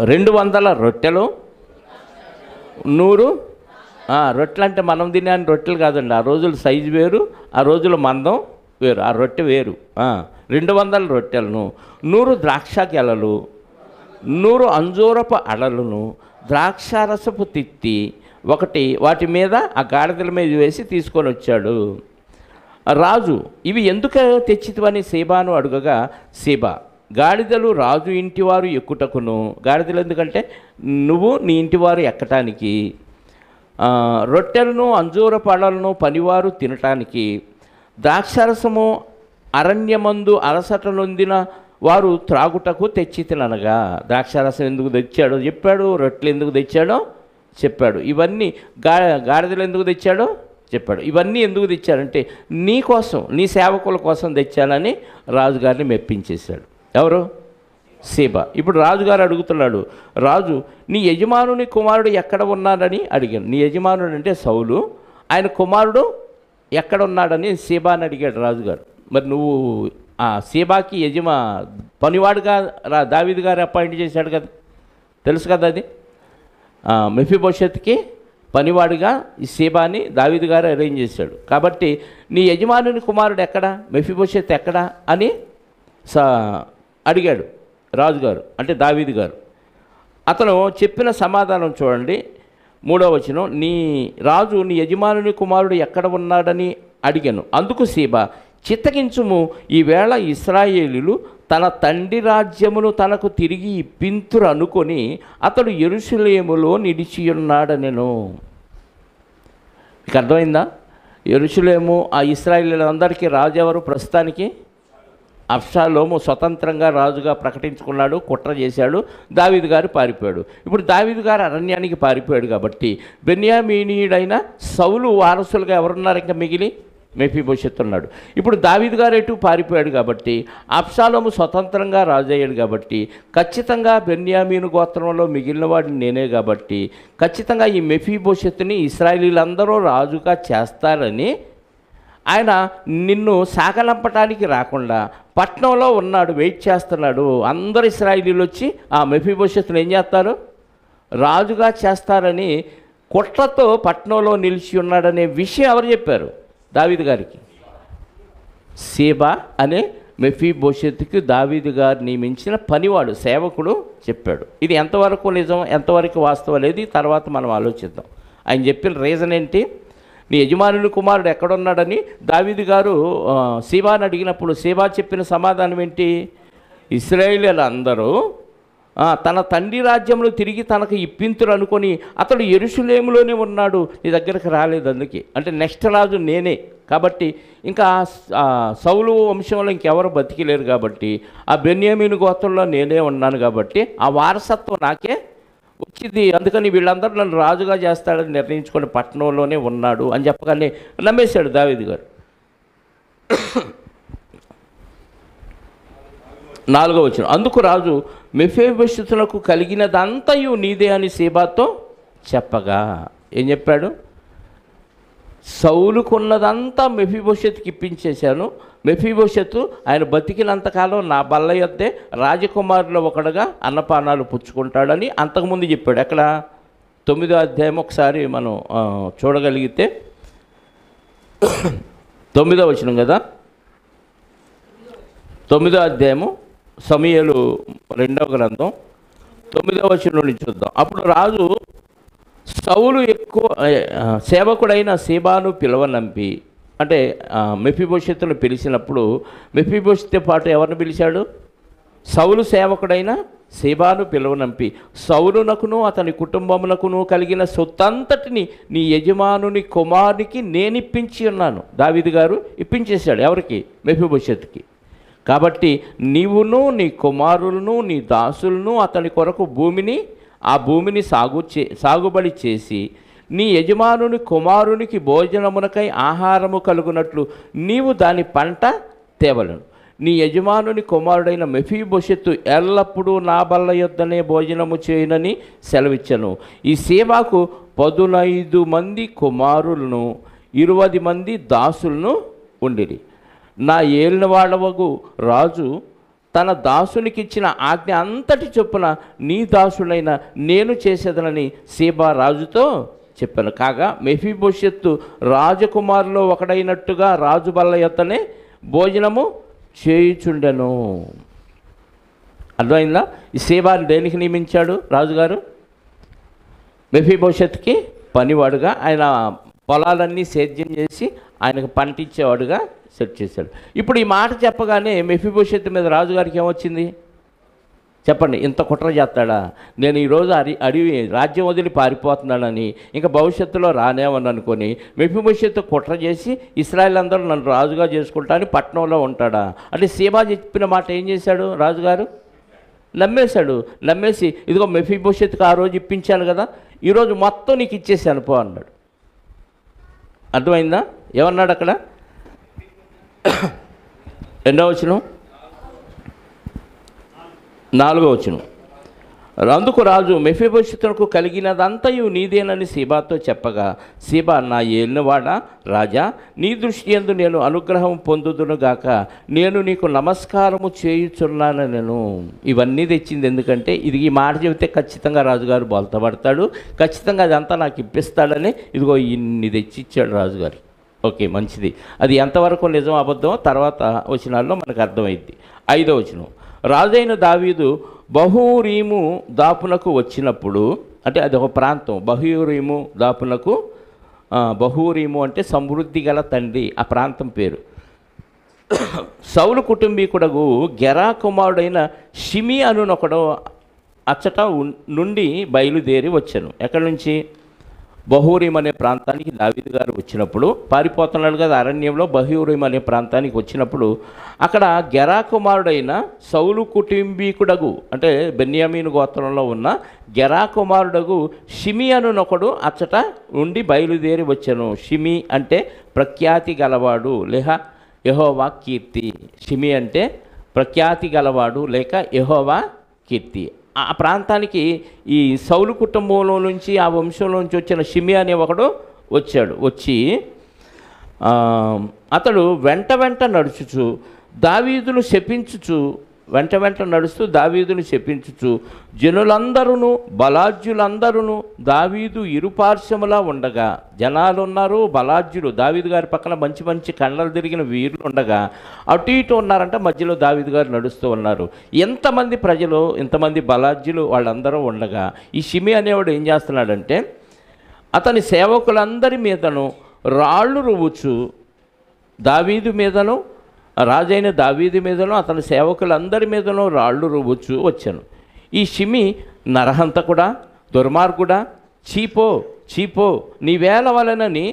200 రొట్టెలు, 100 రొట్టెలు. అంటే మనం తినే రొట్టెలు కాదండి, ఆ రోజుల సైజు వేరు, ఆ రోజుల మందం వేరు, ఆ రొట్టె వేరు. 200 రొట్టెలను, 100 ద్రాక్ష గెలలు, 100 అంజూరపు అడలను, ద్రాక్షారసపు తిత్తి ఒకటి వాటి మీద ఆ గాడిదల మీద వేసి తీసుకొని వచ్చాడు. రాజు, ఇవి ఎందుకు తెచ్చితివని సీబాను అడుగగా సీబా, గాడిదలు రాజు ఇంటివారు ఎక్కుటకును. గాడిదలు ఎందుకంటే నువ్వు నీ ఇంటివారు ఎక్కటానికి. రొట్టెలను అంజూర పళ్ళలను పనివారు తినటానికి ద్రాక్షరసము అరణ్యమందు అలసట నొందిన వారు త్రాగుటకు తెచ్చి తిననగా. ద్రాక్షారసం ఎందుకు తెచ్చాడో చెప్పాడు, రొట్టెలు ఎందుకు తెచ్చాడో చెప్పాడు, ఇవన్నీ గాడిదలు ఎందుకు తెచ్చాడో చెప్పాడు. ఇవన్నీ ఎందుకు తెచ్చాడంటే నీ కోసం, నీ సేవకుల కోసం తెచ్చానని రాజుగారిని మెప్పించేశాడు. ఎవరు? సీబా. ఇప్పుడు రాజుగారు అడుగుతున్నాడు, రాజు నీ యజమానుని కుమారుడు ఎక్కడ ఉన్నాడని అడిగాను. నీ యజమానుడు అంటే సౌలు, ఆయన కుమారుడు ఎక్కడ ఉన్నాడని సీబాని అడిగాడు రాజుగారు. మరి నువ్వు సీబాకి పనివాడుగా దావీదు గారు అపాయింట్ చేశాడు కదా, తెలుసు కదా అది. మెఫీబోషెత్కి పనివాడిగా ఈ సీబాని దావీదు గారు అరేంజ్ చేశాడు. కాబట్టి నీ యజమానుని కుమారుడు ఎక్కడా, మెఫీబోషెత్ ఎక్కడా అని అడిగాడు రాజుగారు, అంటే దావీదు గారు. అతను చెప్పిన సమాధానం చూడండి, 3వ వచనం. రాజు నీ యజమానుని కుమారుడు ఎక్కడ ఉన్నాడని అడిగాను. అందుకు సీబా, చిత్తగించుము, ఈవేళ ఇశ్రాయేలీయులు తన తండ్రి రాజ్యమును తనకు తిరిగి ఇప్పింతురు అనుకొని అతడు యెరూషలేములో నిలిచియున్నాడనెను. మీకు అర్థమైందా? యెరూషలేము, ఆ ఇశ్రాయేలీయులందరికీ రాజు ఎవరు? ప్రస్తుతానికి అబ్షాలోము స్వతంత్రంగా రాజుగా ప్రకటించుకున్నాడు, కుట్ర చేశాడు, దావీదు గారు పారిపోయాడు. ఇప్పుడు దావీదు గారు అరణ్యానికి పారిపోయాడు కాబట్టి బెన్యామీనీయుడైన సౌలు వారసులుగా ఎవరున్నారు ఇంకా మిగిలి? మెఫీబోషెత్ ఉన్నాడు. ఇప్పుడు దావీదు గారు ఎటు పారిపోయాడు కాబట్టి అబ్షాలోము స్వతంత్రంగా రాజు అయ్యాడు కాబట్టి ఖచ్చితంగా బెన్యామీను గోత్రంలో మిగిలిన వాడిని నేనే కాబట్టి ఖచ్చితంగా ఈ మెఫీబోషెత్తుని ఇశ్రాయేలీలందరూ రాజుగా చేస్తారని ఆయన నిన్ను సాగనంపటానికి రాకుండా పట్నంలో ఉన్నాడు, వెయిట్ చేస్తున్నాడు. అందరు ఇశ్రాయేలీలు వచ్చి ఆ మెఫీబోషెత్తును ఏం చేస్తారు? రాజుగా చేస్తారని కుట్రతో పట్నంలో నిలిచి ఉన్నాడనే విషయం ఎవరు చెప్పారు? దావీదు గారికి. సీబా అనే మెఫీబోషెత్తుకి దావీదు గారు నియమించిన పనివాడు, సేవకుడు చెప్పాడు. ఇది ఎంతవరకు నిజం, ఎంతవరకు వాస్తవం అనేది తర్వాత మనం ఆలోచిద్దాం. ఆయన చెప్పిన రీజన్ ఏంటి? నీ యజమానుని కుమారుడు ఎక్కడున్నాడని దావీదు గారు సీబాని అడిగినప్పుడు సీబా చెప్పిన సమాధానం ఏంటి? ఇశ్రాయేలీయులు అందరూ తన తండ్రి రాజ్యంలో తిరిగి తనకు ఇప్పింతురు అనుకొని అతడు యెరూషలేములోనే ఉన్నాడు, నీ దగ్గరకు రాలేదు. అందుకే అంటే నెక్స్ట్ రాజు నేనే కాబట్టి ఇంకా సౌలు వంశంలో ఇంకెవరు బతికిలేరు కాబట్టి ఆ బెన్యామీను గోత్రంలో నేనే ఉన్నాను కాబట్టి ఆ వారసత్వం నాకే వచ్చింది. అందుకని వీళ్ళందరూ నన్ను రాజుగా చేస్తాడని నిర్ణయించుకొని పట్టణంలోనే ఉన్నాడు అని చెప్పగానే నమ్మేశాడు దావీదు గారు. 4వ వచనం. అందుకు రాజు మెఫీబోషెతునకు కలిగినదంతయు నీదే అని సీబాతో చెప్పగా ఏం చెప్పాడు? సౌలుకున్నదంతా మెఫీబోషెతుకి ఇప్పించేశాను. మెఫీబోషెతు ఆయన బతికినంతకాలం నా బల్ల యొద్దే రాజకుమారులో ఒకడుగా అన్నపానాలు పుచ్చుకుంటాడని అంతకుముందు చెప్పాడు. ఎక్కడ? 9వ అధ్యాయం ఒకసారి మనం చూడగలిగితే 9వ వచనం కదా, 9వ అధ్యాయము సమూయేలు 2వ గ్రంథం 9వ వచనం నుంచి చూద్దాం. అప్పుడు రాజు సౌలు ఎక్కువ సేవకుడైన సీబాను పిలవనంపి, అంటే మెఫీబోషెతును పిలిచినప్పుడు మెఫీబోషెతుతో పాటు ఎవరిని పిలిచాడు? సౌలు సేవకుడైన సీబాను పిలువనంపి సౌలునకును అతని కుటుంబమునకును కలిగిన సొత్తంతటిని నీ యజమానుని కుమారునికి నేను ఇప్పించి ఉన్నాను. దావీదు గారు ఇప్పించేశాడు. ఎవరికి? మెఫీబోషెతుకి. కాబట్టి నీవును నీ కుమారులను నీ దాసులను అతని కొరకు ఆ భూమిని సాగుబడి చేసి నీ యజమానుని కుమారునికి భోజనమునకై ఆహారము కలుగునట్లు నీవు దాని పంట తేవలను. నీ యజమానుని కుమారుడైన మెఫీబోషెతు ఎల్లప్పుడూ నా బల్ల యొద్దనే భోజనము చేయనని సెలవిచ్చను. ఈ సీబాకు 15 మంది కుమారులను 20 మంది దాసులను ఉండిరి. నా ఏలినవాడవగు రాజు తన దాసునికిచ్చిన ఆజ్ఞ అంతటి చొప్పున నీ దాసుడైన నేను చేసేదనని సీబా రాజుతో చెప్పాను. కాగా మెఫీబోషెత్తు రాజకుమారులో ఒకడైనట్టుగా రాజు బల్ల యొద్దనే భోజనము చేయుచుండెను. అర్థమైందా? ఈ సీబాని దేనికి నియమించాడు రాజుగారు? మెఫీబోషెత్కి పనివాడుగా, ఆయన పొలాలన్నీ సేద్యం చేసి ఆయనకు పంటించేవాడుగా సెట్ చేశాడు. ఇప్పుడు ఈ మాట చెప్పగానే మెఫీబోషెత్ మీద రాజుగారికి ఏమొచ్చింది చెప్పండి, ఇంత కుట్ర చేస్తాడా? నేను ఈరోజు అడవి రాజ్యం వదిలి పారిపోతున్నానని ఇంకా భవిష్యత్తులో రానేమని అనుకొని మెఫీబోషెతు కుట్ర చేసి ఇశ్రాయేల్ అందరూ నన్ను రాజుగా చేసుకుంటా అని పట్టణంలో ఉంటాడా? అంటే సీబా చెప్పిన మాట ఏం చేశాడు రాజుగారు? నమ్మేశాడు. నమ్మేసి ఇదిగో మెఫీబోషెతుకు ఆ రోజు ఇప్పించాను కదా, ఈరోజు మొత్తం నీకు ఇచ్చేసాను పో అన్నాడు. అర్థమైందా? ఏమన్నాడు అక్కడ? ఎన్నో వచనం? 4వ వచనం. అందుకు రాజు మెఫీబోషెతునకు కలిగినదంతయు నీదేనని సీబాతో చెప్పగా, సీబా, నా ఏలినవాడా రాజా, నీ దృష్టి యందు నేను అనుగ్రహం పొందుదునుగాక, నేను నీకు నమస్కారము చేయుచున్నాను. నేను ఇవన్నీ తెచ్చింది ఎందుకంటే ఇది ఈ మాట చెబితే ఖచ్చితంగా రాజుగారు బోల్తపడతాడు, ఖచ్చితంగా అదంతా నాకు ఇప్పిస్తాడని ఇదిగో ఇన్ని తెచ్చిచ్చాడు రాజుగారు. ఓకే, మంచిది. అది ఎంతవరకు నిజం అబద్ధమో తర్వాత వచనాల్లో మనకు అర్థమైద్ది. 5వ వచనం. రాజైన దావీదు బహూరీము దాపునకు వచ్చినప్పుడు, అంటే అది ఒక ప్రాంతం, బహూరీము దాపునకు, బహూరీము అంటే సమృద్ధి గల తండ్రి, ఆ ప్రాంతం పేరు. సౌలు కుటుంబీకుడగు గెరా కుమారుడైన షిమి అనునొకడు అచ్చట నుండి బయలుదేరి వచ్చాను. ఎక్కడి నుంచి? బహూరీం అనే ప్రాంతానికి దావీదు గారు వచ్చినప్పుడు, పారిపోతున్నాడు కదా అరణ్యంలో, బహూరీం అనే ప్రాంతానికి వచ్చినప్పుడు అక్కడ గెరా కుమారుడైన సౌలు కుటుంబీకుడగు, అంటే బెన్యామీను గోత్రంలో ఉన్న గెరా కుమారుడగు షిమి అనునొకడు అచ్చట ఉండి బయలుదేరి వచ్చాను. షిమి అంటే ప్రఖ్యాతి గలవాడు లేక యెహోవా కీర్తి. షిమి అంటే ప్రఖ్యాతి గలవాడు లేక యెహోవా కీర్తి. ఆ ప్రాంతానికి ఈ సౌలు కుటుంబంలో నుంచి, ఆ వంశంలో నుంచి వచ్చిన షిమి అనే ఒకడు వచ్చాడు. వచ్చి అతడు వెంట నడుచుచు దావీదును శపించుచు, వెంట నడుస్తూ దావీదును శపించుచు, జనులందరూ బలాజ్యులందరూ దావీదు ఇరుపార్శ్వములా ఉండగా, జనాలు ఉన్నారు, బలాజ్యులు దావీదు గారి పక్కన మంచి మంచి కండలు తిరిగిన వీరులు ఉండగా అటు ఇటు ఉన్నారంట, మధ్యలో దావీదు గారు నడుస్తూ ఉన్నారు. ఎంతమంది ప్రజలు, ఎంతమంది బలాజ్యులు వాళ్ళందరూ ఉండగా ఈ షిమి అనేవాడు ఏం చేస్తున్నాడంటే అతని సేవకులందరి మీదను రాళ్ళు రువ్వుచు, దావీదు మీదను, రాజైన దావీదు మీదను అతని సేవకులందరి మీదను రాళ్ళు రువ్వుచు వచ్చాను. ఈ షిమి నరహంతకుడా, దుర్మార్గుడా, చీపో నీవేళ వలనని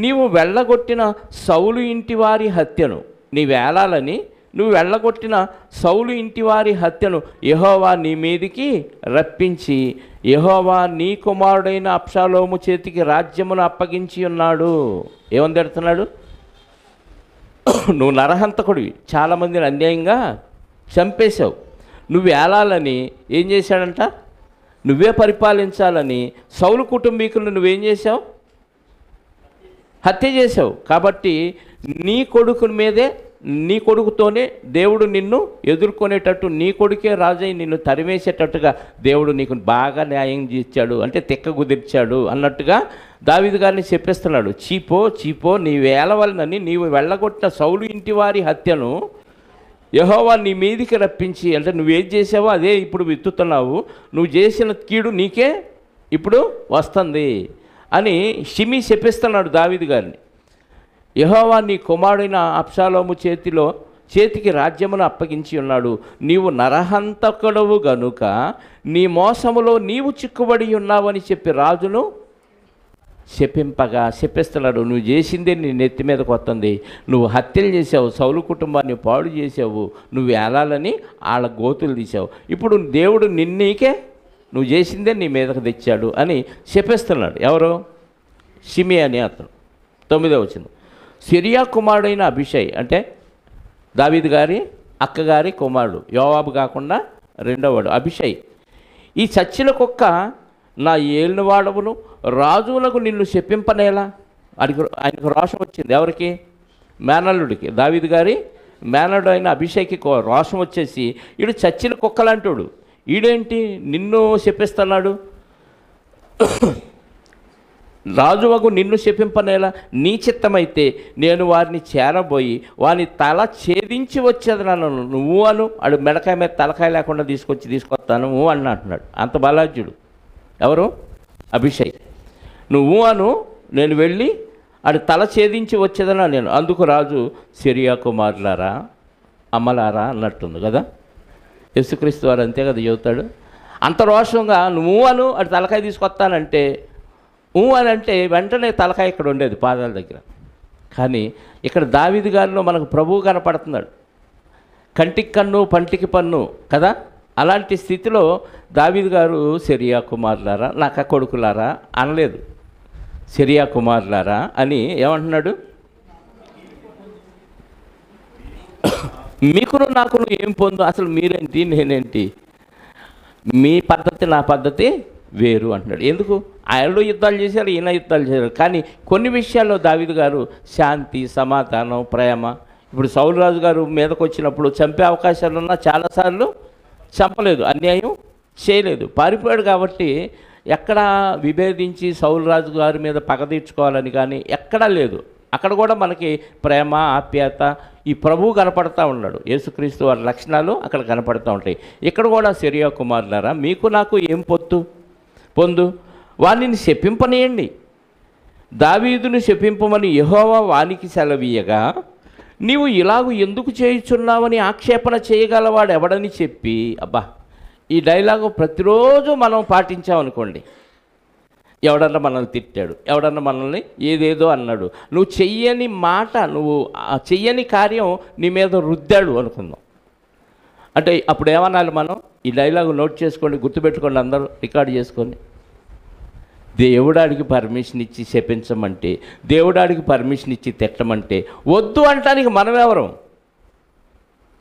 నీవు వెళ్ళగొట్టిన సౌలు ఇంటివారి హత్యను, నీవేళాలని నువ్వు వెళ్ళగొట్టిన సౌలు ఇంటివారి హత్యను యెహోవా నీ మీదికి రప్పించి, యెహోవా నీ కుమారుడైన అబ్షాలోము చేతికి రాజ్యమును అప్పగించి ఉన్నాడు. ఏమని తిడుతున్నాడు? నువ్వు నరహంతకుడివి, చాలామందిని అన్యాయంగా చంపేశావు, నువ్వు ఏలాలని ఏం చేశాడంట, నువ్వే పరిపాలించాలని సౌలు కుటుంబీకులను నువ్వేం చేశావు? హత్య చేశావు. కాబట్టి నీ కొడుకు మీదే, నీ కొడుకుతోనే దేవుడు నిన్ను ఎదుర్కొనేటట్టు, నీ కొడుకే రాజై నిన్ను తరిమేసేటట్టుగా దేవుడు నీకు బాగా న్యాయం చేశాడు, అంటే తెక్క కుదిర్చాడు అన్నట్టుగా దావీదు గారిని చెప్పేస్తున్నాడు. చీపో నీవేళ వలనని నీవు వెళ్ళగొట్టిన సౌలు ఇంటి వారి హత్యను యెహోవా నీ మీదికి రప్పించి, అంటే నువ్వేం చేసావో అదే ఇప్పుడు విత్తుతున్నావు, నువ్వు చేసిన కీడు నీకే ఇప్పుడు వస్తుంది అని షిమి చెప్పిస్తున్నాడు దావీదు గారిని. యెహోవా నీ కుమారుడైన అబ్షాలోము చేతికి రాజ్యమును అప్పగించి ఉన్నాడు, నీవు నరహంతకుడవు గనుక నీ మోసములో నీవు చిక్కుబడి ఉన్నావని చెప్పి రాజును చెప్పిస్తున్నాడు. నువ్వు చేసిందే నీ నెత్తి మీదకి వస్తుంది, నువ్వు హత్యలు చేసావు, సౌలు కుటుంబాన్ని పాడు చేసావు, నువ్వు ఏలాలని వాళ్ళ గోతులు తీసావు, ఇప్పుడు దేవుడు నిన్నీకే నువ్వు చేసిందే నీ మీదకి తెచ్చాడు అని చెప్పిస్తున్నాడు. ఎవరు? షిమి అని అతను. 9వ వచనం. సిరియా కుమారుడైన అభిషై, అంటే దావీదు గారి అక్కగారి కుమారుడు, యోవాబు కాకుండా రెండోవాడు అభిషై, ఈ చచ్చిన కుక్క నా ఏలినవాడవును రాజులకు నిన్ను శపింపనేలా. ఆయనకు రోషం వచ్చింది. ఎవరికి? మేనల్లుడికి, దావీదు గారి మేనల్లుడు అయిన అభిషేక్కి రోషం వచ్చేసి, ఈడు చచ్చిన కుక్కలాంటోడు, ఈడేంటి నిన్ను శపిస్తున్నాడు, రాజువకు నిన్ను శపింపనేలా, నీ చిత్తమైతే నేను వారిని చేరబోయి వాని తల ఛేదించి వచ్చేదన్నాను, నువ్వు అను, ఆడు మెడకాయ మీద తలకాయ లేకుండా తీసుకొస్తాను అని అంటున్నాడు. అంత బలాజ్యుడు. ఎవరు? అభిషేక్. నువ్వు అను, నేను వెళ్ళి ఆడు తల ఛేదించి వచ్చేదనా నేను. అందుకు రాజు సిరియా కుమారులారా, అమ్మలారా అన్నట్టుంది కదా. యేసుక్రీస్తు వారు అంతే కదా చెబుతాడు. అంత రోషంగా నువ్వు అను అటు తలకాయ తీసుకొస్తానంటే అని అంటే వెంటనే తలకాయ ఇక్కడ ఉండేది పాదాల దగ్గర. కానీ ఇక్కడ దావీదు గారిలో మనకు ప్రభువు కనపడుతున్నాడు. కంటికి కన్ను పంటికి పన్ను కదా. అలాంటి స్థితిలో దావీదు గారు సెరియా కుమారులారా నాక కొడుకులారా అనలేదు, సెరియా కుమారులారా అని ఏమంటున్నాడు? మీకును నాకును ఏం పొందు, అసలు మీరేంటి నేనేంటి, మీ పద్ధతి నా పద్ధతి వేరు అంటున్నాడు. ఎందుకు? ఆయనలో యుద్ధాలు చేశారు, ఈయన యుద్ధాలు చేశారు. కానీ కొన్ని విషయాల్లో దావీదు గారు శాంతి, సమాధానం, ప్రేమ. ఇప్పుడు సౌలు రాజు గారు మీదకు వచ్చినప్పుడు చంపే అవకాశాలు ఉన్నా చాలాసార్లు చంపలేదు, అన్యాయం చేయలేదు, పారిపోయాడు. కాబట్టి ఎక్కడా విభేదించి సౌలు రాజు గారి మీద పగ తీర్చుకోవాలని కానీ ఎక్కడా లేదు. అక్కడ కూడా మనకి ప్రేమ, ఆప్యాయత ఈ ప్రభువు కనపడతా ఉన్నాడు. యేసుక్రీస్తు వారి లక్షణాలు అక్కడ కనపడుతూ ఉంటాయి. ఇక్కడ కూడా సెరియా కుమారులారా మీకు నాకు ఏం పొందు, వానిని శపింపనీయండి. దావీదును శపింపమని యెహోవా వానికి సెలవీయగా నీవు ఇలాగు ఎందుకు చేయుచున్నావని ఆక్షేపణ చేయగలవాడు ఎవడని చెప్పి. అబ్బా, ఈ డైలాగు ప్రతిరోజు మనం పాటించామనుకోండి, ఎవడన్నా మనల్ని తిట్టాడు, ఎవడన్నా మనల్ని ఏదేదో అన్నాడు, నువ్వు చెయ్యని మాట, నువ్వు చెయ్యని కార్యం నీ మీద రుద్దాడు అనుకుందాం అంటే అప్పుడు ఏమనాలి మనం? ఈ డైలాగు నోట్ చేసుకోండి, గుర్తుపెట్టుకోండి, అందరూ రికార్డు చేసుకోండి. దేవుడాడికి పర్మిషన్ ఇచ్చి శపించమంటే, దేవుడాడికి పర్మిషన్ ఇచ్చి తిట్టమంటే వద్దు అంటానికి మనం ఎవరం?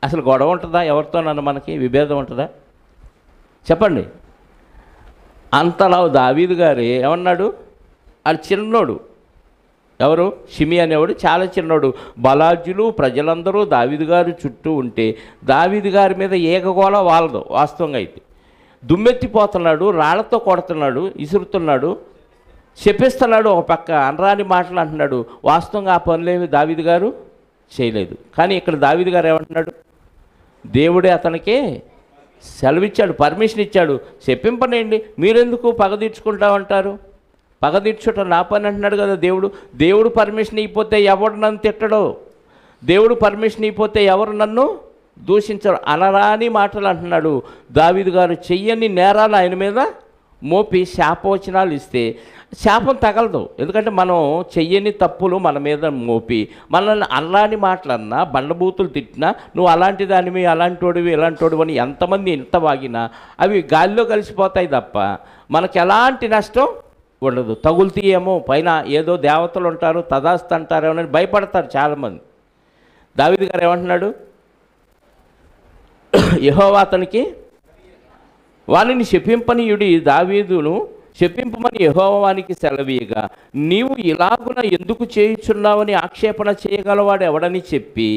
అసలు గొడవ ఉంటుందా? ఎవరితోనన్నా మనకి విభేదం ఉంటుందా? చెప్పండి. అంతలా దావీదు గారు ఏమన్నాడు? అది చిన్నోడు, ఎవరు? షిమి అనేవాడు చాలా చిన్నోడు. బలాజ్యులు ప్రజలందరూ దావీదు గారు చుట్టూ ఉంటే దావీదు గారి మీద ఏకగోళ వాళ్ళదు. వాస్తవంగా అయితే దుమ్మెత్తిపోతున్నాడు, రాళ్లతో కొడుతున్నాడు, ఇసురుతున్నాడు, శపిస్తున్నాడు, ఒక పక్క అనరాని మాటలు అంటున్నాడు. వాస్తవంగా ఆ పనులేమి దావీదు గారు చేయలేదు. కానీ ఇక్కడ దావీదు గారు ఏమంటున్నాడు? దేవుడే అతనికి సెలవిచ్చాడు, పర్మిషన్ ఇచ్చాడు, చెప్పింపనేయండి, మీరెందుకు పగ తీర్చుకుంటామంటారు? పగ తీర్చుట నా పని అంటున్నాడు కదా దేవుడు. దేవుడు పర్మిషన్ ఇవ్వకపోతే ఎవడు నన్ను తిట్టడో, దేవుడు పర్మిషన్ ఇవ్వకపోతే ఎవరు నన్ను దూషించరు, అనరాని మాటలు అంటున్నాడు. దావీదు గారు చెయ్యని నేరాలు ఆయన మీద మోపి శాపవచనాలు ఇస్తే శాపం తగలదు. ఎందుకంటే మనం చెయ్యని తప్పులు మన మీద మోపి మనల్ని అనరాని మాటలన్నా, బండబూతులు తిట్టినా, నువ్వు అలాంటి దానివి, అలాంటోడివి, ఇలాంటోడివి అని ఎంతమంది ఎంత వాగినా అవి గాలిలో కలిసిపోతాయి తప్ప మనకి ఎలాంటి నష్టం ఉండదు. తగులుతీయేమో, పైన ఏదో దేవతలు ఉంటారు, తదాస్తు అంటారేమో అని భయపడతారు చాలామంది. దావీదు గారు ఏమంటున్నాడు? యెహోవా అతనికి వానిని శపింపనీయుడి, దావీదును శపింపమని యెహోవా వానికి సెలవీయగా నీవు ఇలాగున ఎందుకు చేయుచున్నావని ఆక్షేపణ చేయగలవాడు ఎవడని చెప్పి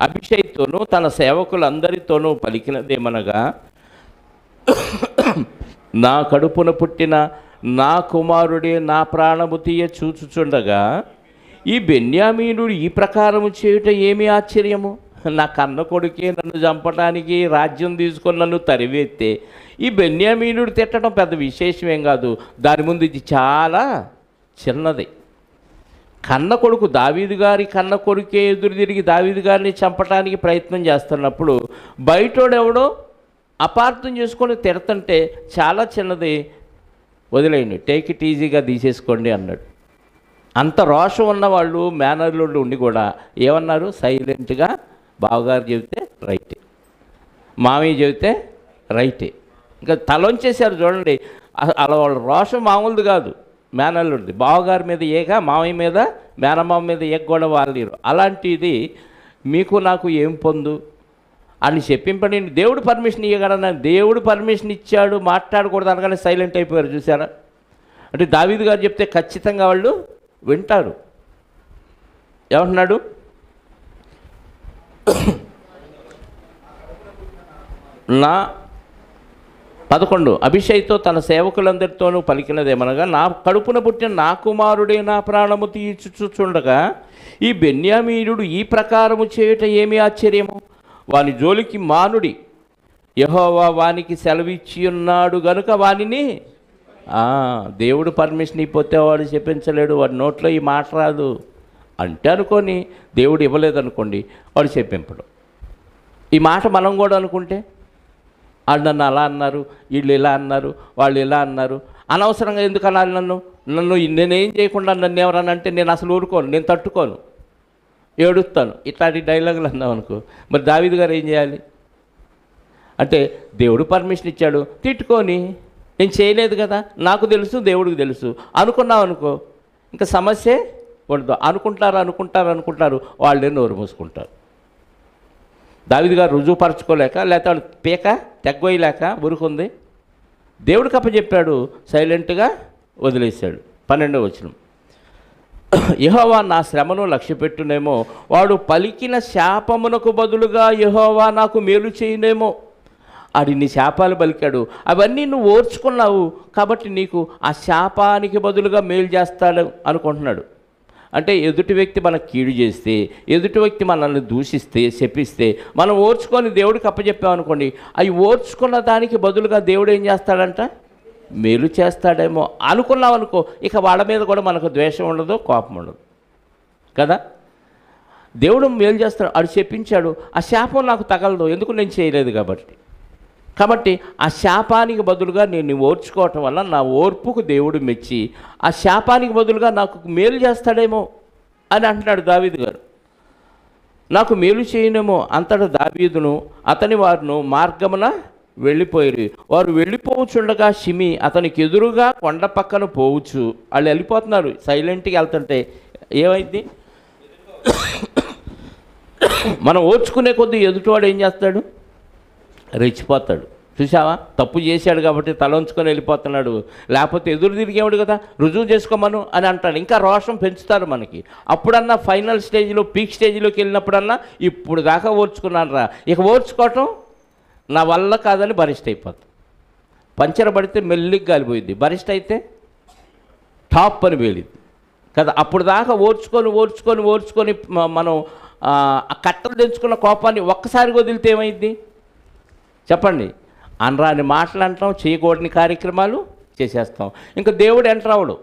అభిషేక్తోనూ తన సేవకులందరితోనూ పలికినదేమనగా నా కడుపున పుట్టిన నా కుమారుడే నా ప్రాణము తీయ చూచుచుండగా ఈ బెన్యామీనుడు ఈ ప్రకారము చేయుట ఏమి ఆశ్చర్యము? నా కన్న కొడుకే నన్ను చంపడానికి రాజ్యం తీసుకొని నన్ను తరివేస్తే ఈ బెన్యామీనుడు తిట్టడం పెద్ద విశేషమేం కాదు. దాని ముందు ఇది చాలా చిన్నది. కన్న కొడుకు, దావీదు గారి కన్న కొడుకే ఎదురు తిరిగి దావీదు గారిని చంపడానికి ప్రయత్నం చేస్తున్నప్పుడు బయటోడెవడో అపార్థం చేసుకొని తిడతంటే చాలా చిన్నది, వదిలేయండి, టేక్ ఇట్ ఈజీగా తీసేసుకోండి అన్నాడు. అంత రోషం ఉన్నవాళ్ళు మేనర్లు ఉండి కూడా ఏమన్నారు? సైలెంట్గా బావగారు చెబితే రైటే, మామయ్య చెబితే రైటే, ఇంకా తలొంచేశారు. చూడండి, అలా వాళ్ళ రోషం మామూలుది కాదు. మేనల్లుడిది బావగారి మీద ఏక, మామయ్య మీద, మేనమామ మీద ఏక కూడా వాళ్ళు. అలాంటిది మీకు నాకు ఏం పొందు అని చెప్పింపండి. దేవుడు పర్మిషన్ ఇవ్వగలనని దేవుడు పర్మిషన్ ఇచ్చాడు, మాట్లాడకూడదు అనగానే సైలెంట్ అయిపోయారు. చూసారా? అంటే దావీదు గారు చెప్తే ఖచ్చితంగా వాళ్ళు వింటారు. ఏమంటున్నాడు? నా 11 అభిషేక్తో తన సేవకులందరితోనూ పలికినదేమనగా నా కడుపున పుట్టిన నా కుమారుడే నా ప్రాణము తీర్చుచుండగా ఈ బెన్యామీనుడు ఈ ప్రకారము చేయుట ఏమి ఆశ్చర్యము? వాని జోలికి మానుడి, యెహోవా వానికి సెలవిచ్చి ఉన్నాడు గనుక వానిని. దేవుడు పర్మిషన్ ఇవ్వకపోతే వాడు చెప్పించలేడు, వాడి నోట్లో ఈ మాట రాదు అంటే అనుకొని దేవుడు ఇవ్వలేదనుకోండి, వాడు చెప్పింపడు. ఈ మాట మనం కూడా అనుకుంటే వాళ్ళు నన్ను అలా అన్నారు, వీళ్ళు ఇలా అన్నారు, వాళ్ళు ఇలా అన్నారు, అనవసరంగా ఎందుకు అనాలి నన్ను నేనేం చేయకుండా నన్ను ఎవరన్నా అంటే నేను అసలు ఊరుకోను, నేను తట్టుకోను, ఏడుస్తాను. ఇట్లాంటి డైలాగులు అన్నాం అనుకో, మరి దావీదు గారు ఏం చేయాలి అంటే దేవుడు పర్మిషన్ ఇచ్చాడు, తిట్టుకొని నేను చేయలేదు కదా, నాకు తెలుసు దేవుడికి తెలుసు అనుకున్నావు అనుకో, ఇంకా సమస్యే ఉండదు. అనుకుంటారు వాళ్ళే నోరు మూసుకుంటారు. దావీదు గారు రుజువుపరచుకోలేక, లేకపోతే వాళ్ళు పీక తెగ్గొయ్యలేక ఊరుకుంది, దేవుడికి అప్పచెప్పాడు, సైలెంట్గా వదిలేశాడు. 12వ వచనం, యెహోవా నా శ్రమను లక్ష్యపెట్టునేమో, వాడు పలికిన శాపమునకు బదులుగా యెహోవా నాకు మేలు చేయునేమో. ఆడిన్ని శాపాలు పలికాడు, అవన్నీ నువ్వు ఓర్చుకున్నావు కాబట్టి నీకు ఆ శాపానికి బదులుగా మేలు చేస్తాడు అనుకుంటున్నాడు. అంటే ఎదుటి వ్యక్తి మనకు కీడు చేస్తే, ఎదుటి వ్యక్తి మనల్ని దూషిస్తే, శపిస్తే, మనం ఓర్చుకొని దేవుడికి అప్పచెప్పామనుకోండి, అవి ఓర్చుకున్న దానికి బదులుగా దేవుడు ఏం చేస్తాడంట, మేలు చేస్తాడేమో అనుకున్నాం అనుకో, ఇక వాళ్ళ మీద కూడా మనకు ద్వేషం ఉండదు, కోపం ఉండదు కదా. దేవుడు మేలు చేస్తాడు, ఆడు చెప్పించాడు, ఆ శాపం నాకు తగలదు, ఎందుకు నేను చేయలేదు కాబట్టి ఆ శాపానికి బదులుగా నేను ఓర్చుకోవటం వల్ల నా ఓర్పుకు దేవుడు మెచ్చి ఆ శాపానికి బదులుగా నాకు మేలు చేస్తాడేమో అని అంటున్నాడు దావీదు గారు. నాకు మేలు చేయనేమో. అంతటా దావీదును అతని వారును మార్గమున వెళ్ళిపోయారు. వారు వెళ్ళిపోవచ్చుండగా షిమి అతనికి ఎదురుగా కొండ పక్కన పోవచ్చు. వాళ్ళు వెళ్ళిపోతున్నారు, సైలెంట్గా వెళ్తుంటే ఏమైంది, మనం ఓర్చుకునే కొద్దీ ఎదుటివాడు ఏం చేస్తాడు, రెచ్చిపోతాడు. చూసావా, తప్పు చేశాడు కాబట్టి తలంచుకొని వెళ్ళిపోతున్నాడు, లేకపోతే ఎదురు తిరిగేవాడు కదా, రుజువు చేసుకోమను అని అంటాడు. ఇంకా రోషం పెంచుతారు మనకి. అప్పుడన్నా ఫైనల్ స్టేజ్లో, పీక్ స్టేజ్లోకి వెళ్ళినప్పుడన్నా ఇప్పుడు దాకా ఓర్చుకున్నాను రా, ఇక ఓర్చుకోవటం నా వల్ల కాదని బరిష్ట అయిపోతుంది. పంచర్ పడితే మెల్లిగా గాలిపోయింది, బరిష్ట అయితే టాప్ అని వేలింది కదా. అప్పుడు దాకా ఓర్చుకొని మనం కట్టలు తెంచుకున్న కోపాన్ని ఒక్కసారి వదిలితే ఏమైంది చెప్పండి, అనరాని మాటలు అంటాం, చేయకూడని కార్యక్రమాలు చేసేస్తాం. ఇంకా దేవుడు ఎంటర్ అవడు.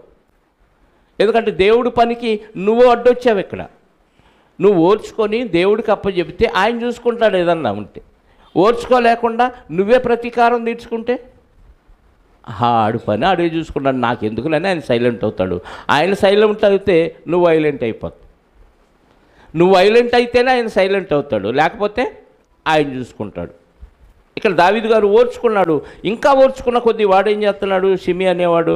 ఎందుకంటే దేవుడి పనికి నువ్వు అడ్డొచ్చావు. ఇక్కడ నువ్వు ఓర్చుకొని దేవుడికి అప్పచెబితే ఆయన చూసుకుంటాడు. ఏదన్నా ఉంటే ఓర్చుకోలేకుండా నువ్వే ప్రతీకారం తీర్చుకుంటే ఆడు పని ఆడే చూసుకున్నాడు, నాకు ఎందుకులని ఆయన సైలెంట్ అవుతాడు. ఆయన సైలెంట్ అయితే నువ్వు వైలెంట్ అయిపోతావు. నువ్వు వైలెంట్ అయితేనే ఆయన సైలెంట్ అవుతాడు, లేకపోతే ఆయన చూసుకుంటాడు. ఇక్కడ దావీదు గారు ఓర్చుకున్నాడు. ఇంకా ఓర్చుకున్న కొద్దీ వాడేం చేస్తున్నాడు, షిమి అనేవాడు,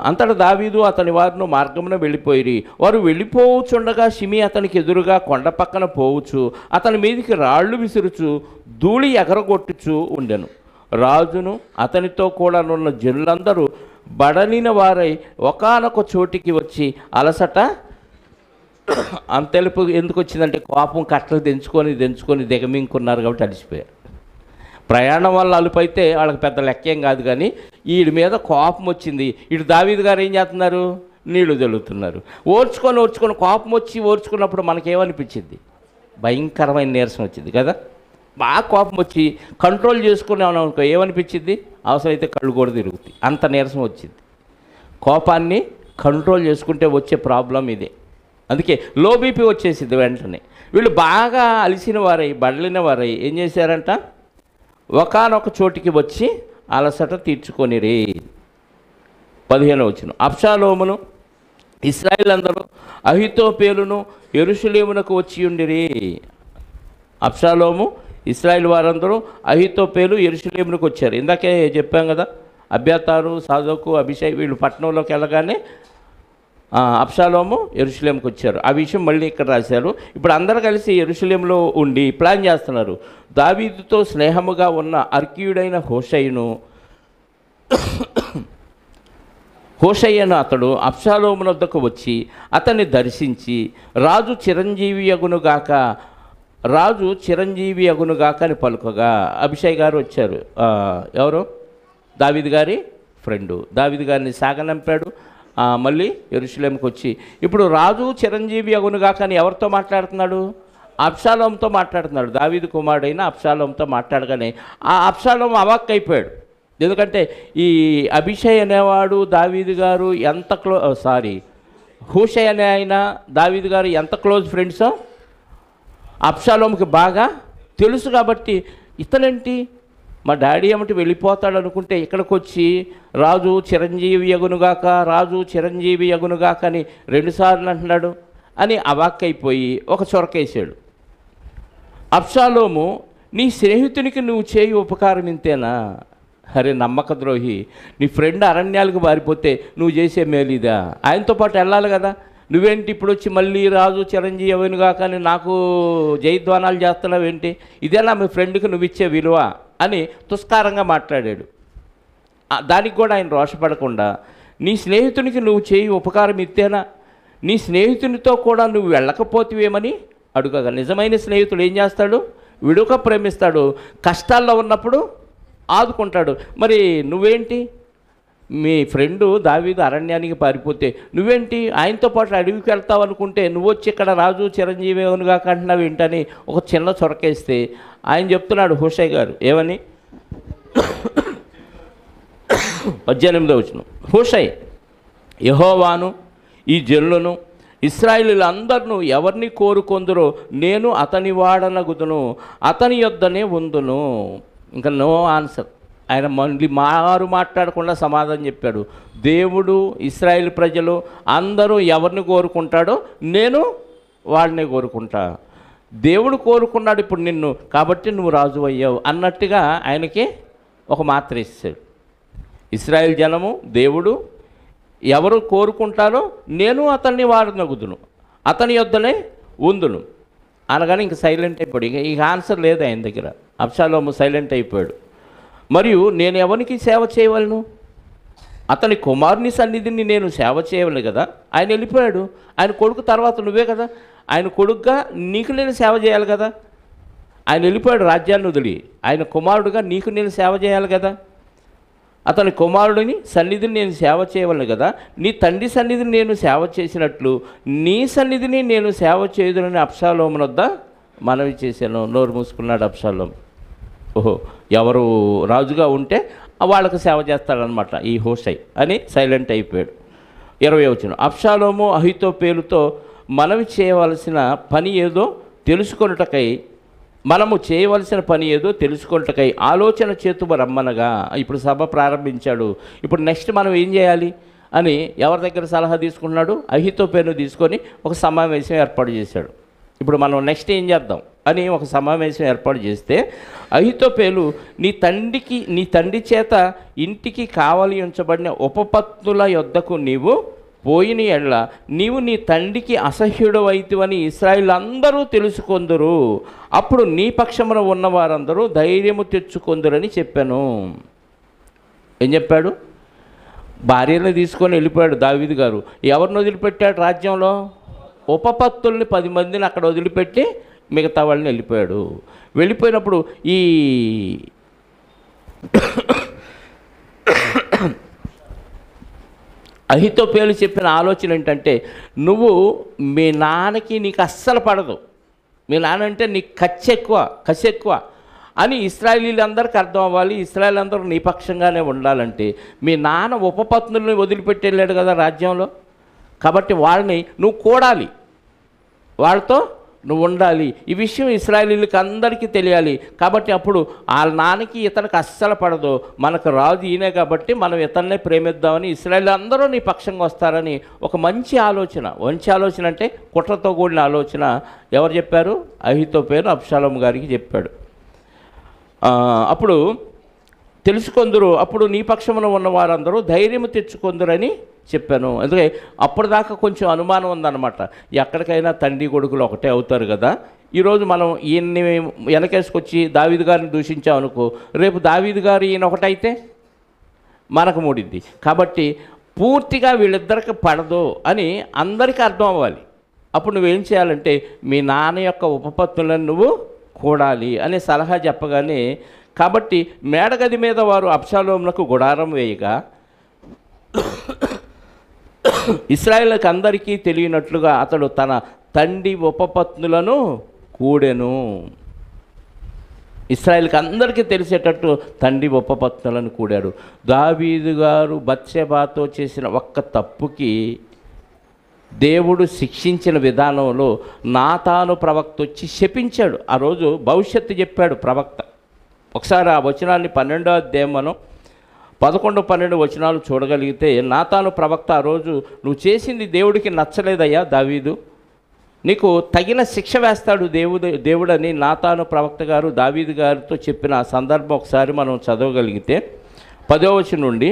అంతటా దావీదు అతని వారిను మార్గమున వెళ్ళిపోయి, వారు వెళ్ళిపోవచ్చుండగా షిమి అతనికి ఎదురుగా కొండ పక్కన పోవచ్చు, అతని మీదికి రాళ్ళు విసురుచు ధూళి ఎగరగొట్టుచు ఉండెను. రాజును అతనితో కూడా ఉన్న జనులందరూ బడలిన వారై ఒకానొక చోటికి వచ్చి అలసట అంతెలుపు ఎందుకు వచ్చిందంటే కోపం కట్టలు తెంచుకొని దిగమింకున్నారు కాబట్టి అలిసిపోయారు. ప్రయాణం వల్ల అలుపైతే వాళ్ళకి పెద్ద లెక్కేం కాదు, కానీ వీడి మీద కోపం వచ్చింది. ఇటు దావీదు గారు ఏం చేస్తున్నారు, నీళ్లు జల్లుతున్నారు. ఓర్చుకొని కోపం వచ్చి ఓర్చుకున్నప్పుడు మనకేమనిపించింది, భయంకరమైన నీరసం వచ్చింది కదా. బాగా కోపం వచ్చి కంట్రోల్ చేసుకున్నాం అనుకో, ఏమనిపించింది, అవసరమైతే కళ్ళు కూడా తిరుగుతాయి, అంత నీరసం వచ్చింది. కోపాన్ని కంట్రోల్ చేసుకుంటే వచ్చే ప్రాబ్లం ఇదే. అందుకే లో బీపీ వచ్చేసింది వెంటనే. వీళ్ళు బాగా అలిసిన వారై బడలిన వారై ఏం చేశారంట, ఒకానొక చోటికి వచ్చి అలసట తీర్చుకొనిరే. 15వ వచనం, అబ్షాలోమును ఇశ్రాయేలు అందరూ అహీతోపేలును యెరూషలేమునకు వచ్చి ఉండిరి. అబ్షాలోము ఇశ్రాయేల్ వారందరూ అహీతోపేలు యెరూషలేమునకు వచ్చారు. ఇందాకే చెప్పాం కదా, అబ్యాతారు, సాదోకు, అభిషై వీళ్ళు పట్టణంలోకి వెళ్ళగానే అబ్షాలోము యెరూషలేముకి వచ్చారు. ఆ విషయం మళ్ళీ ఇక్కడ రాశారు. ఇప్పుడు అందరూ కలిసి యెరూషలేములో ఉండి ప్లాన్ చేస్తున్నారు. దావీదుతో స్నేహముగా ఉన్న అర్కీయుడైన హోషయ్యను అతడు అబ్షాలోము వద్దకు వచ్చి అతన్ని దర్శించి రాజు చిరంజీవి అగునుగాక అని పలుకగా, అభిషేక్ గారు వచ్చారు, ఎవరు, దావీదు గారి ఫ్రెండు, దావీదు గారిని సాగనంపాడు. మళ్ళీ యెరూషలేముకి వచ్చి ఇప్పుడు రాజు చిరంజీవి అగునుగాక అని ఎవరితో మాట్లాడుతున్నాడు, అబ్షాలోముతో మాట్లాడుతున్నాడు. దావీదు కుమారుడైన అబ్షాలోముతో మాట్లాడగానే ఆ అబ్షాలోము అవాక్కైపోయాడు. ఎందుకంటే ఈ అభిషేక్ అనేవాడు దావీదు గారు ఎంత హూషై అనే ఆయన దావీదు గారు ఎంత క్లోజ్ ఫ్రెండ్సో అబ్షాలోముకి బాగా తెలుసు కాబట్టి ఇతనేంటి మా డాడీ ఏమిటి వెళ్ళిపోతాడు అనుకుంటే ఇక్కడికి వచ్చి రాజు చిరంజీవి యగునుగాక, రాజు చిరంజీవి యగునుగాక అని 2 సార్లు అంటున్నాడు అని అవాక్కైపోయి ఒక చొరకేసాడు. అబ్షాలోము, నీ స్నేహితునికి నువ్వు చేయి ఉపకారం ఇంతేనా? అరే నమ్మక ద్రోహి, నీ ఫ్రెండ్ అరణ్యాలకు పారిపోతే నువ్వు చేసే మేలిదా? ఆయనతో పాటు వెళ్ళాలి కదా. నువ్వేంటి ఇప్పుడు వచ్చి మళ్ళీ రాజు చిరంజీవి యగునుగా కానీ నాకు జయధ్వానాలు చేస్తున్నావు ఏంటి? ఇదేనా మీ ఫ్రెండ్కి నువ్వు ఇచ్చే విలువ అని తుస్కారంగా మాట్లాడాడు. దానికి కూడా ఆయన రోషపడకుండా, నీ స్నేహితునికి నువ్వు చేయి ఉపకారం ఇస్తేనా? నీ స్నేహితునితో కూడా నువ్వు వెళ్ళకపోతేవేమని అడుగగా, నిజమైన స్నేహితుడు ఏం చేస్తాడు? విడుక ప్రేమిస్తాడు, కష్టాల్లో ఉన్నప్పుడు ఆదుకుంటాడు. మరి నువ్వేంటి, మీ ఫ్రెండు దావీదు అరణ్యానికి పారిపోతే నువ్వేంటి ఆయనతో పాటు అడవికి వెళ్తావు అనుకుంటే నువ్వు వచ్చి ఇక్కడ రాజు చిరంజీవి యగునుగా అంటున్నావు ఏంటని ఒక చిన్న చొరకేస్తే ఆయన చెప్తున్నాడు హూషై గారు ఏమని, 18వ వచనం, హూషై, యెహోవాను ఈ జనులను ఇశ్రాయేలీయులందరినూ ఎవరిని కోరుకొందురో నేను అతని వాడనగుదును, అతని యొద్దనే ఉందును. ఇంకా నో ఆన్సర్. ఆయన మళ్ళీ మాట్లాడకుండా సమాధానం చెప్పాడు. దేవుడు ఇశ్రాయేలు ప్రజలు అందరూ ఎవరిని కోరుకుంటాడో నేను వాడిని కోరుకుంటా. దేవుడు కోరుకున్నాడు ఇప్పుడు నిన్ను, కాబట్టి నువ్వు రాజు అయ్యావు అన్నట్టుగా ఆయనకి ఒక మాత్ర ఇస్తాడు. ఇశ్రాయేల్ జనము దేవుడు ఎవరు కోరుకుంటారో నేను అతన్ని వాడనగుదును, అతని యొద్దనే ఉందును అనగానే ఇంక సైలెంట్ అయిపోయాడు. ఇక ఆన్సర్ లేదు ఆయన దగ్గర. అబ్షాలోము సైలెంట్ అయిపోయాడు. మరియు నేను ఎవరికి సేవ చేయవలను? అతని కుమారుని సన్నిధిని నేను సేవ చేయవలను కదా. ఆయన వెళ్ళిపోయాడు. ఆయన కొడుకు తర్వాత నువ్వే కదా. ఆయన కొడుకుగా నీకు నేను సేవ చేయాలి కదా. ఆయన వెళ్ళిపోయాడు రాజ్యాన్ని వదిలి. ఆయన కుమారుడుగా నీకు నేను సేవ చేయాలి కదా. అతని కుమారుడిని సన్నిధిని నేను సేవ చేయవలను కదా. నీ తండ్రి సన్నిధిని నేను సేవ చేసినట్లు నీ సన్నిధిని నేను సేవ చేయదునని అబ్షాలోము వద్ద మనవి చేశాను. నోరు మూసుకున్నాడు అబ్షాలోము. ఓహో, ఎవరు రాజుగా ఉంటే వాళ్ళకు సేవ చేస్తాడనమాట ఈ హూషై అని సైలెంట్ అయిపోయాడు. 20వ వచనం, అబ్షాలోము అహీతోపేలుతో మనము చేయవలసిన పని ఏదో తెలుసుకొనుటకై ఆలోచన చేతుమ రమ్మనగా. ఇప్పుడు సభ ప్రారంభించాడు. ఇప్పుడు నెక్స్ట్ మనం ఏం చేయాలి అని ఎవరి దగ్గర సలహా తీసుకున్నాడు? అహీతోపేలును తీసుకొని ఒక సమావేశం ఏర్పాటు చేశాడు. ఇప్పుడు మనం నెక్స్ట్ ఏం చేద్దాం అని ఒక సమావేశం ఏర్పాటు చేస్తే, అహీతోపేలు నీ తండ్రి చేత ఇంటికి కావలి ఉంచబడిన ఉపపత్నుల యొద్దకు నీవు పోయిన ఎడల నీవు నీ తండ్రికి అసహ్యుడు అయితివని ఇశ్రాయేలీయులందరూ తెలుసుకొందురు. అప్పుడు నీ పక్షమున ఉన్న వారందరూ ధైర్యము తెచ్చుకొందురని చెప్పాను. ఏం చెప్పాడు? భార్యను తీసుకొని వెళ్ళిపోయాడు దావీదు గారు. ఎవరిని వదిలిపెట్టాడు రాజ్యంలో? ఉపపత్తుల్ని 10 మందిని అక్కడ వదిలిపెట్టి మిగతా వాళ్ళని వెళ్ళిపోయాడు. వెళ్ళిపోయినప్పుడు ఈ అహీతోపేలు చెప్పిన ఆలోచన ఏంటంటే, నువ్వు మీ నాన్నకి నీకు అస్సలు పడదు, మీ నాన్న అంటే నీకు కసి ఎక్కువ అని ఇశ్రాయేలీయులందరికీ అర్థం అవ్వాలి. ఇశ్రాయేల్ అందరూ నీ పక్షంగానే ఉండాలంటే మీ నాన్న ఉపపత్నుల్ని వదిలిపెట్టి వెళ్ళాడు కదా రాజ్యంలో. కాబట్టి వాళ్ళని నువ్వు కూడాలి, వాళ్ళతో నువ్వు ఉండాలి. ఈ విషయం ఇశ్రాయేలీయులకి అందరికీ తెలియాలి. కాబట్టి అప్పుడు వాళ్ళ నాన్నకి ఇతనికి అస్సలు పడదు, మనకు రాజు ఈయనే కాబట్టి మనం ఇతన్నే ప్రేమిద్దామని ఇశ్రాయేలీయులు అందరూ నీ పక్షంగా వస్తారని ఒక మంచి ఆలోచన అంటే కుట్రతో కూడిన ఆలోచన ఎవరు చెప్పారు? అహీతోపేలు అబ్షాలోము గారికి చెప్పాడు. అప్పుడు తెలుసుకొందురు, అప్పుడు నీ పక్షమున ఉన్న వారందరూ ధైర్యం తెచ్చుకొందురని చెప్పాను. అందుకే అప్పటిదాకా కొంచెం అనుమానం ఉందన్నమాట. ఎక్కడికైనా తండ్రి కొడుకులు ఒకటే అవుతారు కదా. ఈరోజు మనం ఈయన్ని వెనకేసుకొచ్చి దావీదు గారిని దూషించామనుకో, రేపు దావీదు గారు ఈయన ఒకటైతే మనకు మూడిద్ది. కాబట్టి పూర్తిగా వీళ్ళిద్దరికి పడదు అని అందరికీ అర్థం అవ్వాలి. అప్పుడు నువ్వేం చేయాలంటే మీ నాన్న యొక్క ఉపపత్తులను నువ్వు కూడాలి అనే సలహా చెప్పగానే, కాబట్టి మేడగది మీద వారు అబ్షాలోమునకు గుడారం వేయగా ఇశ్రాయేలుకి అందరికీ తెలియనట్లుగా అతడు తన తండ్రి ఉపపత్నులను కూడెను. ఇశ్రాయేలుకి అందరికీ తెలిసేటట్టు తండ్రి ఉపపత్నులను కూడాడు. దావీదు గారు బత్షెబాతో చేసిన ఒక్క తప్పుకి దేవుడు శిక్షించిన విధానంలో నాతాను ప్రవక్త వచ్చి శపించాడు. ఆ రోజు భవిష్యత్తు చెప్పాడు ప్రవక్త. ఒకసారి ఆ వచనాన్ని 12వ అధ్యాయం మనం 11, 12 వచనాలు చూడగలిగితే, నాతాను ప్రవక్త ఆ రోజు, నువ్వు చేసింది దేవుడికి నచ్చలేదయ్యా దావీదు, నీకు తగిన శిక్ష వేస్తాడు దేవుడని నాతాను ప్రవక్త గారు దావీదు గారితో చెప్పిన ఆ సందర్భం ఒకసారి మనం చదవగలిగితే 10వ వచనం నుండి,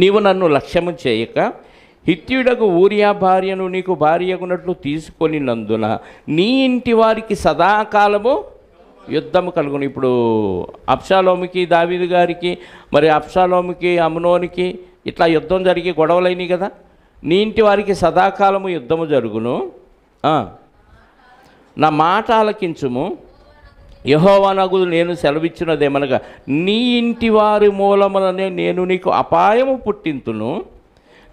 నీవు నన్ను లక్ష్యము చేయక హిత్తీయుడకు ఊరియా భార్యను నీకు భార్యగునట్లు తీసుకొని నందున నీ ఇంటి వారికి సదాకాలము యుద్ధము కలుగును. ఇప్పుడు అబ్షాలోముకి దావీదు గారికి, మరి అబ్షాలోముకి అమ్నోనికి ఇట్లా యుద్ధం జరిగి గొడవలైనవి కదా. నీ ఇంటి వారికి సదాకాలము యుద్ధము జరుగును, నా మాట ఆలకించుము, యెహోవా నగు నేను సెలవిచ్చినదేమనగా, నీ ఇంటి వారి మూలములనే నేను నీకు అపాయము పుట్టింతును,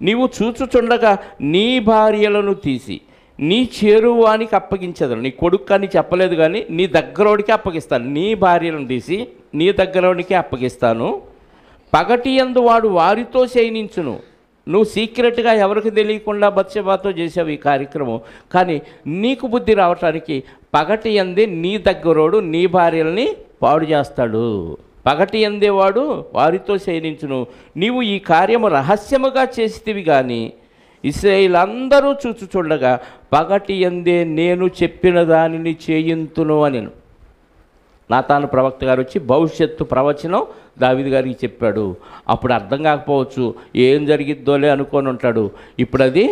నీవు చూచుచుండగా నీ భార్యలను తీసి నీ చేరువానికి అప్పగించదను. నీ కొడుకు అని చెప్పలేదు కానీ నీ దగ్గరోడికి అప్పగిస్తాను. నీ భార్యలను తీసి నీ దగ్గరోడికి అప్పగిస్తాను. పగటి యందు వాడు వారితో శయనించును. నువ్వు సీక్రెట్గా ఎవరికి తెలియకుండా బత్షెబాతో చేసావు ఈ కార్యక్రమం, కానీ నీకు బుద్ధి రావటానికి పగటి యందే నీ దగ్గరోడు నీ భార్యల్ని పాడు చేస్తాడు. పగటి యందేవాడు వారితో శయనించును. నీవు ఈ కార్యము రహస్యముగా చేసితివి కానీ ఇశ్రాయేలందరూ చూచుచుండగా పగటి యందే నేను చెప్పిన దానిని చేయింతును అని నాతాను ప్రవక్త గారు వచ్చి భవిష్యత్తు ప్రవచనం దావీదు గారికి చెప్పాడు. అప్పుడు అర్థం కాకపోవచ్చు, ఏం జరిగిద్దోలే అనుకొని ఉంటాడు. ఇప్పుడు అది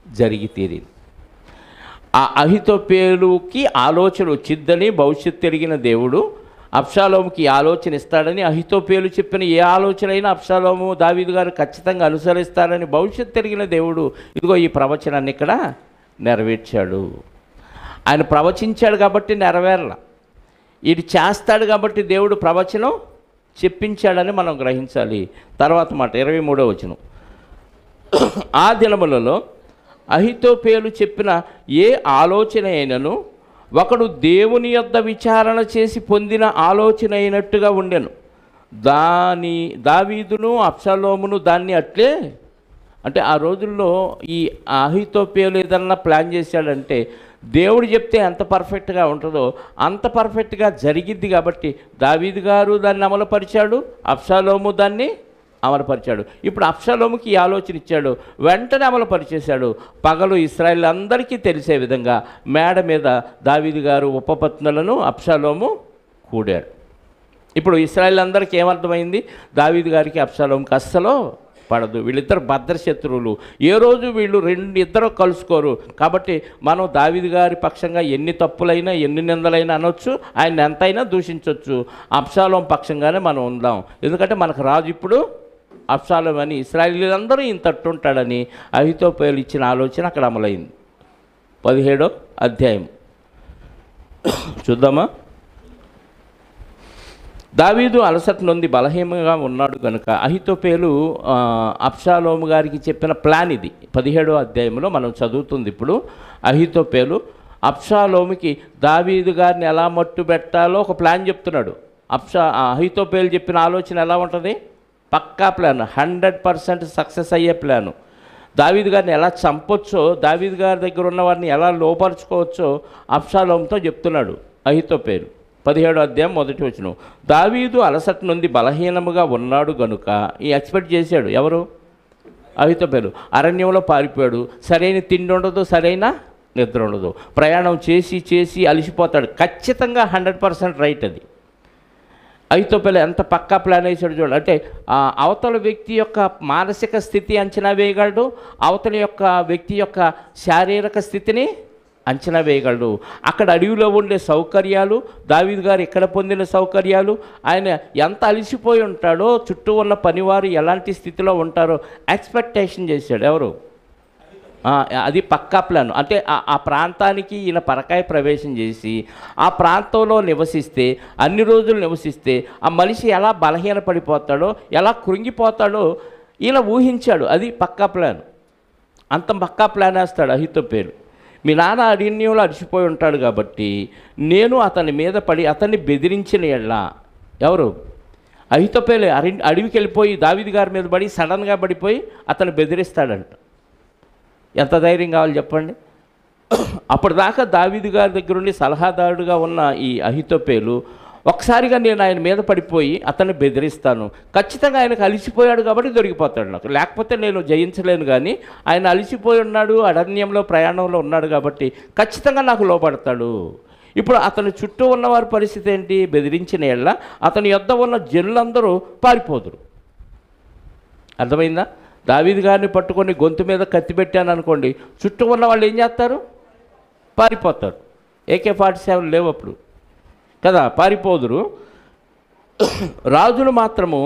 జరిగి తీరింది. ఆ అహితోపేలుకి ఆలోచన వచ్చిద్దని భవిష్యత్తు ఎరిగిన దేవుడు అబ్షాలోముకి ఆలోచన ఇస్తాడని, అహితోపేలు చెప్పిన ఏ ఆలోచన అయినా అబ్షాలోము దావీదు గారు ఖచ్చితంగా అనుసరిస్తారని భవిష్యత్తు ఎరిగిన దేవుడు ఇదిగో ఈ ప్రవచనాన్ని ఇక్కడ నెరవేర్చాడు. ఆయన ప్రవచించాడు కాబట్టి నెరవేరల, ఇది చేస్తాడు కాబట్టి దేవుడు ప్రవచనం చెప్పించాడని మనం గ్రహించాలి. తర్వాత మాట 23వ వచనం, ఆ దినములలో అహితోపేలు చెప్పిన ఏ ఆలోచన అయినను ఒకడు దేవుని యొద్ద విచారణ చేసి పొందిన ఆలోచన అయినట్టుగా ఉండెను. దావీదును అబ్షాలోమును దాన్ని అట్లే, అంటే ఆ రోజుల్లో ఈ అహితోపేలు ఏదన్నా ప్లాన్ చేశాడంటే దేవుడు చెప్తే ఎంత పర్ఫెక్ట్గా ఉంటుందో అంత పర్ఫెక్ట్గా జరిగిద్ది. కాబట్టి దావీదు గారు దాన్ని అమలుపరిచాడు, అబ్షాలోము దాన్ని అమలుపరిచాడు. ఇప్పుడు అబ్షాలోముకి ఈ ఆలోచన ఇచ్చాడు, వెంటనే అమలుపరిచేశాడు. పగలు ఇశ్రాయేల్ అందరికీ తెలిసే విధంగా మేడ మీద దావీదు గారు ఉపపత్నులను అబ్షాలోము కూడాడు. ఇప్పుడు ఇశ్రాయేల్ అందరికీ ఏమర్థమైంది, దావీదు గారికి అబ్షాలోముకి అస్సలు పడదు, వీళ్ళిద్దరు భద్రశత్రువులు, ఏ రోజు వీళ్ళు ఇద్దరు కలుసుకోరు. కాబట్టి మనం దావీదు గారి పక్షంగా ఎన్ని తప్పులైనా ఎన్ని నిందలైనా అనొచ్చు, ఆయన ఎంతైనా దూషించవచ్చు, అబ్షాలోం పక్షంగానే మనం ఉందాం. ఎందుకంటే మనకు రాజు ఇప్పుడు అబ్షాలోం అని ఇశ్రాయేలీలందరూ ఇంత తట్టుంటాడని అహితోపేలు ఇచ్చిన ఆలోచన అక్కడ అమలైంది. 17వ అధ్యాయం చూద్దామా. దావీదు అలసట నొంది బలహీనంగా ఉన్నాడు కనుక అహితోపేలు అబ్షాలోము గారికి చెప్పిన ప్లాన్ ఇది. 17వ అధ్యాయంలో మనం చదువుతుంది ఇప్పుడు. అహితోపేలు అబ్షాలోముకి దావీదు గారిని ఎలా మట్టు పెట్టాలో ఒక ప్లాన్ చెప్తున్నాడు. అహితోపేలు చెప్పిన ఆలోచన ఎలా ఉంటుంది, పక్కా ప్లాన్, 100% సక్సెస్ అయ్యే ప్లాను. దావీదు గారిని ఎలా చంపొచ్చో, దావీదు గారి దగ్గర ఉన్న వారిని ఎలా లోపరుచుకోవచ్చో అబ్షాలోముతో చెప్తున్నాడు అహితోపేలు. 17వ అధ్యాయం 1వ వచనం, దావీదు అలసట నుండి బలహీనముగా ఉన్నాడు గనుక, ఈ ఎక్స్పెక్ట్ చేశాడు ఎవరు, అహితోపేలు. అరణ్యంలో పారిపోయాడు, సరైన తిండి ఉండదు, సరైన నిద్ర ఉండదు, ప్రయాణం చేసి చేసి అలిసిపోతాడు. ఖచ్చితంగా 100% రైట్ అది. అహితోపేలు ఎంత పక్కా ప్లాన్ వేసాడు చూడండి. అంటే అవతల వ్యక్తి యొక్క మానసిక స్థితి అంచనా వేయగలడు, అవతల యొక్క వ్యక్తి యొక్క శారీరక స్థితిని అంచనా వేయగలడు. అక్కడ అడవిలో ఉండే సౌకర్యాలు, దావీదు గారు ఇక్కడ పొందిన సౌకర్యాలు, ఆయన ఎంత అలిసిపోయి ఉంటాడో, చుట్టూ ఉన్న పనివారు ఎలాంటి స్థితిలో ఉంటారో ఎక్స్పెక్టేషన్ చేశాడు ఎవరు, అది పక్కా ప్లాన్. అంటే ఆ ప్రాంతానికి ఈయన పరకాయ ప్రవేశం చేసి ఆ ప్రాంతంలో నివసిస్తే, అన్ని రోజులు నివసిస్తే ఆ మనిషి ఎలా బలహీన పడిపోతాడో, ఎలా కృంగిపోతాడో ఈయన ఊహించాడు. అది పక్కా ప్లాన్. అంత పక్కా ప్లాన్ వేస్తాడు అహితోపేలు. మీ నాన్న అరణ్యంలో అడిచిపోయి ఉంటాడు కాబట్టి నేను అతని మీద పడి అతన్ని బెదిరించిన ఎళ్ళా, ఎవరు, అహితోపేలు అడవికి వెళ్ళిపోయి దావీదు గారి మీద పడి సడన్గా పడిపోయి అతను బెదిరిస్తాడంట. ఎంత ధైర్యం కావాలి చెప్పండి. అప్పటిదాకా దావీదు గారి దగ్గర ఉండి సలహాదారుడుగా ఉన్న ఈ అహీతోపెలు ఒకసారిగా నేను ఆయన మీద పడిపోయి అతన్ని బెదిరిస్తాను, ఖచ్చితంగా ఆయనకు అలిసిపోయాడు కాబట్టి దొరికిపోతాడు నాకు, లేకపోతే నేను జయించలేను. కానీ ఆయన అలిసిపోయి ఉన్నాడు, అరణ్యంలో ప్రయాణంలో ఉన్నాడు కాబట్టి ఖచ్చితంగా నాకు లోపడతాడు. ఇప్పుడు అతని చుట్టూ ఉన్నవారి పరిస్థితి ఏంటి? బెదిరించిన ఏళ్ళ అతని యొద్ద ఉన్న జనులందరూ పారిపోదురు. అర్థమైందా? దావీదు గారిని పట్టుకొని గొంతు మీద కత్తి పెట్టాను అనుకోండి, చుట్టూ ఉన్న వాళ్ళు ఏం చేస్తారు? పారిపోతారు. AK-47 లేవు అప్పుడు కదా, పారిపోదురు. రాజును మాత్రము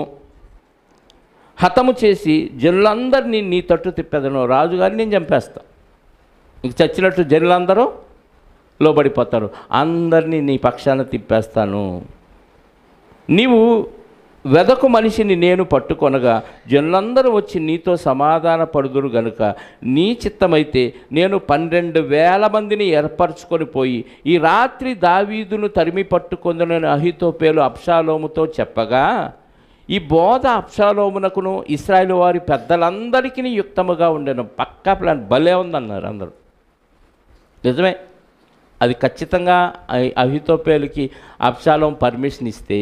హతము చేసి జనులందరినీ నీ తట్టు తిప్పేదను. రాజుగారిని నేను చంపేస్తా, ఇంక చచ్చినట్టు జనులందరూ లోబడిపోతారు, అందరినీ నీ పక్షాన తిప్పేస్తాను. నీవు వెదకు మనిషిని నేను పట్టుకొనగా జనులందరూ వచ్చి నీతో సమాధాన పడుదురు గనుక నీ చిత్తమైతే నేను 12,000 మందిని ఏర్పరచుకొని పోయి ఈ రాత్రి దావీదును తరిమి పట్టుకొందునని అహీతోపెలు అబ్షాలోముతో చెప్పగా ఈ బోధ అబ్షాలోమునకును ఇశ్రాయేలు వారి పెద్దలందరికీ యుక్తముగా ఉండెను. పక్కా ప్లాన్, భలే ఉందన్నారు అందరూ. నిజమే, అది ఖచ్చితంగా అహీతోపెలుకి అబ్షాలోము పర్మిషన్ ఇస్తే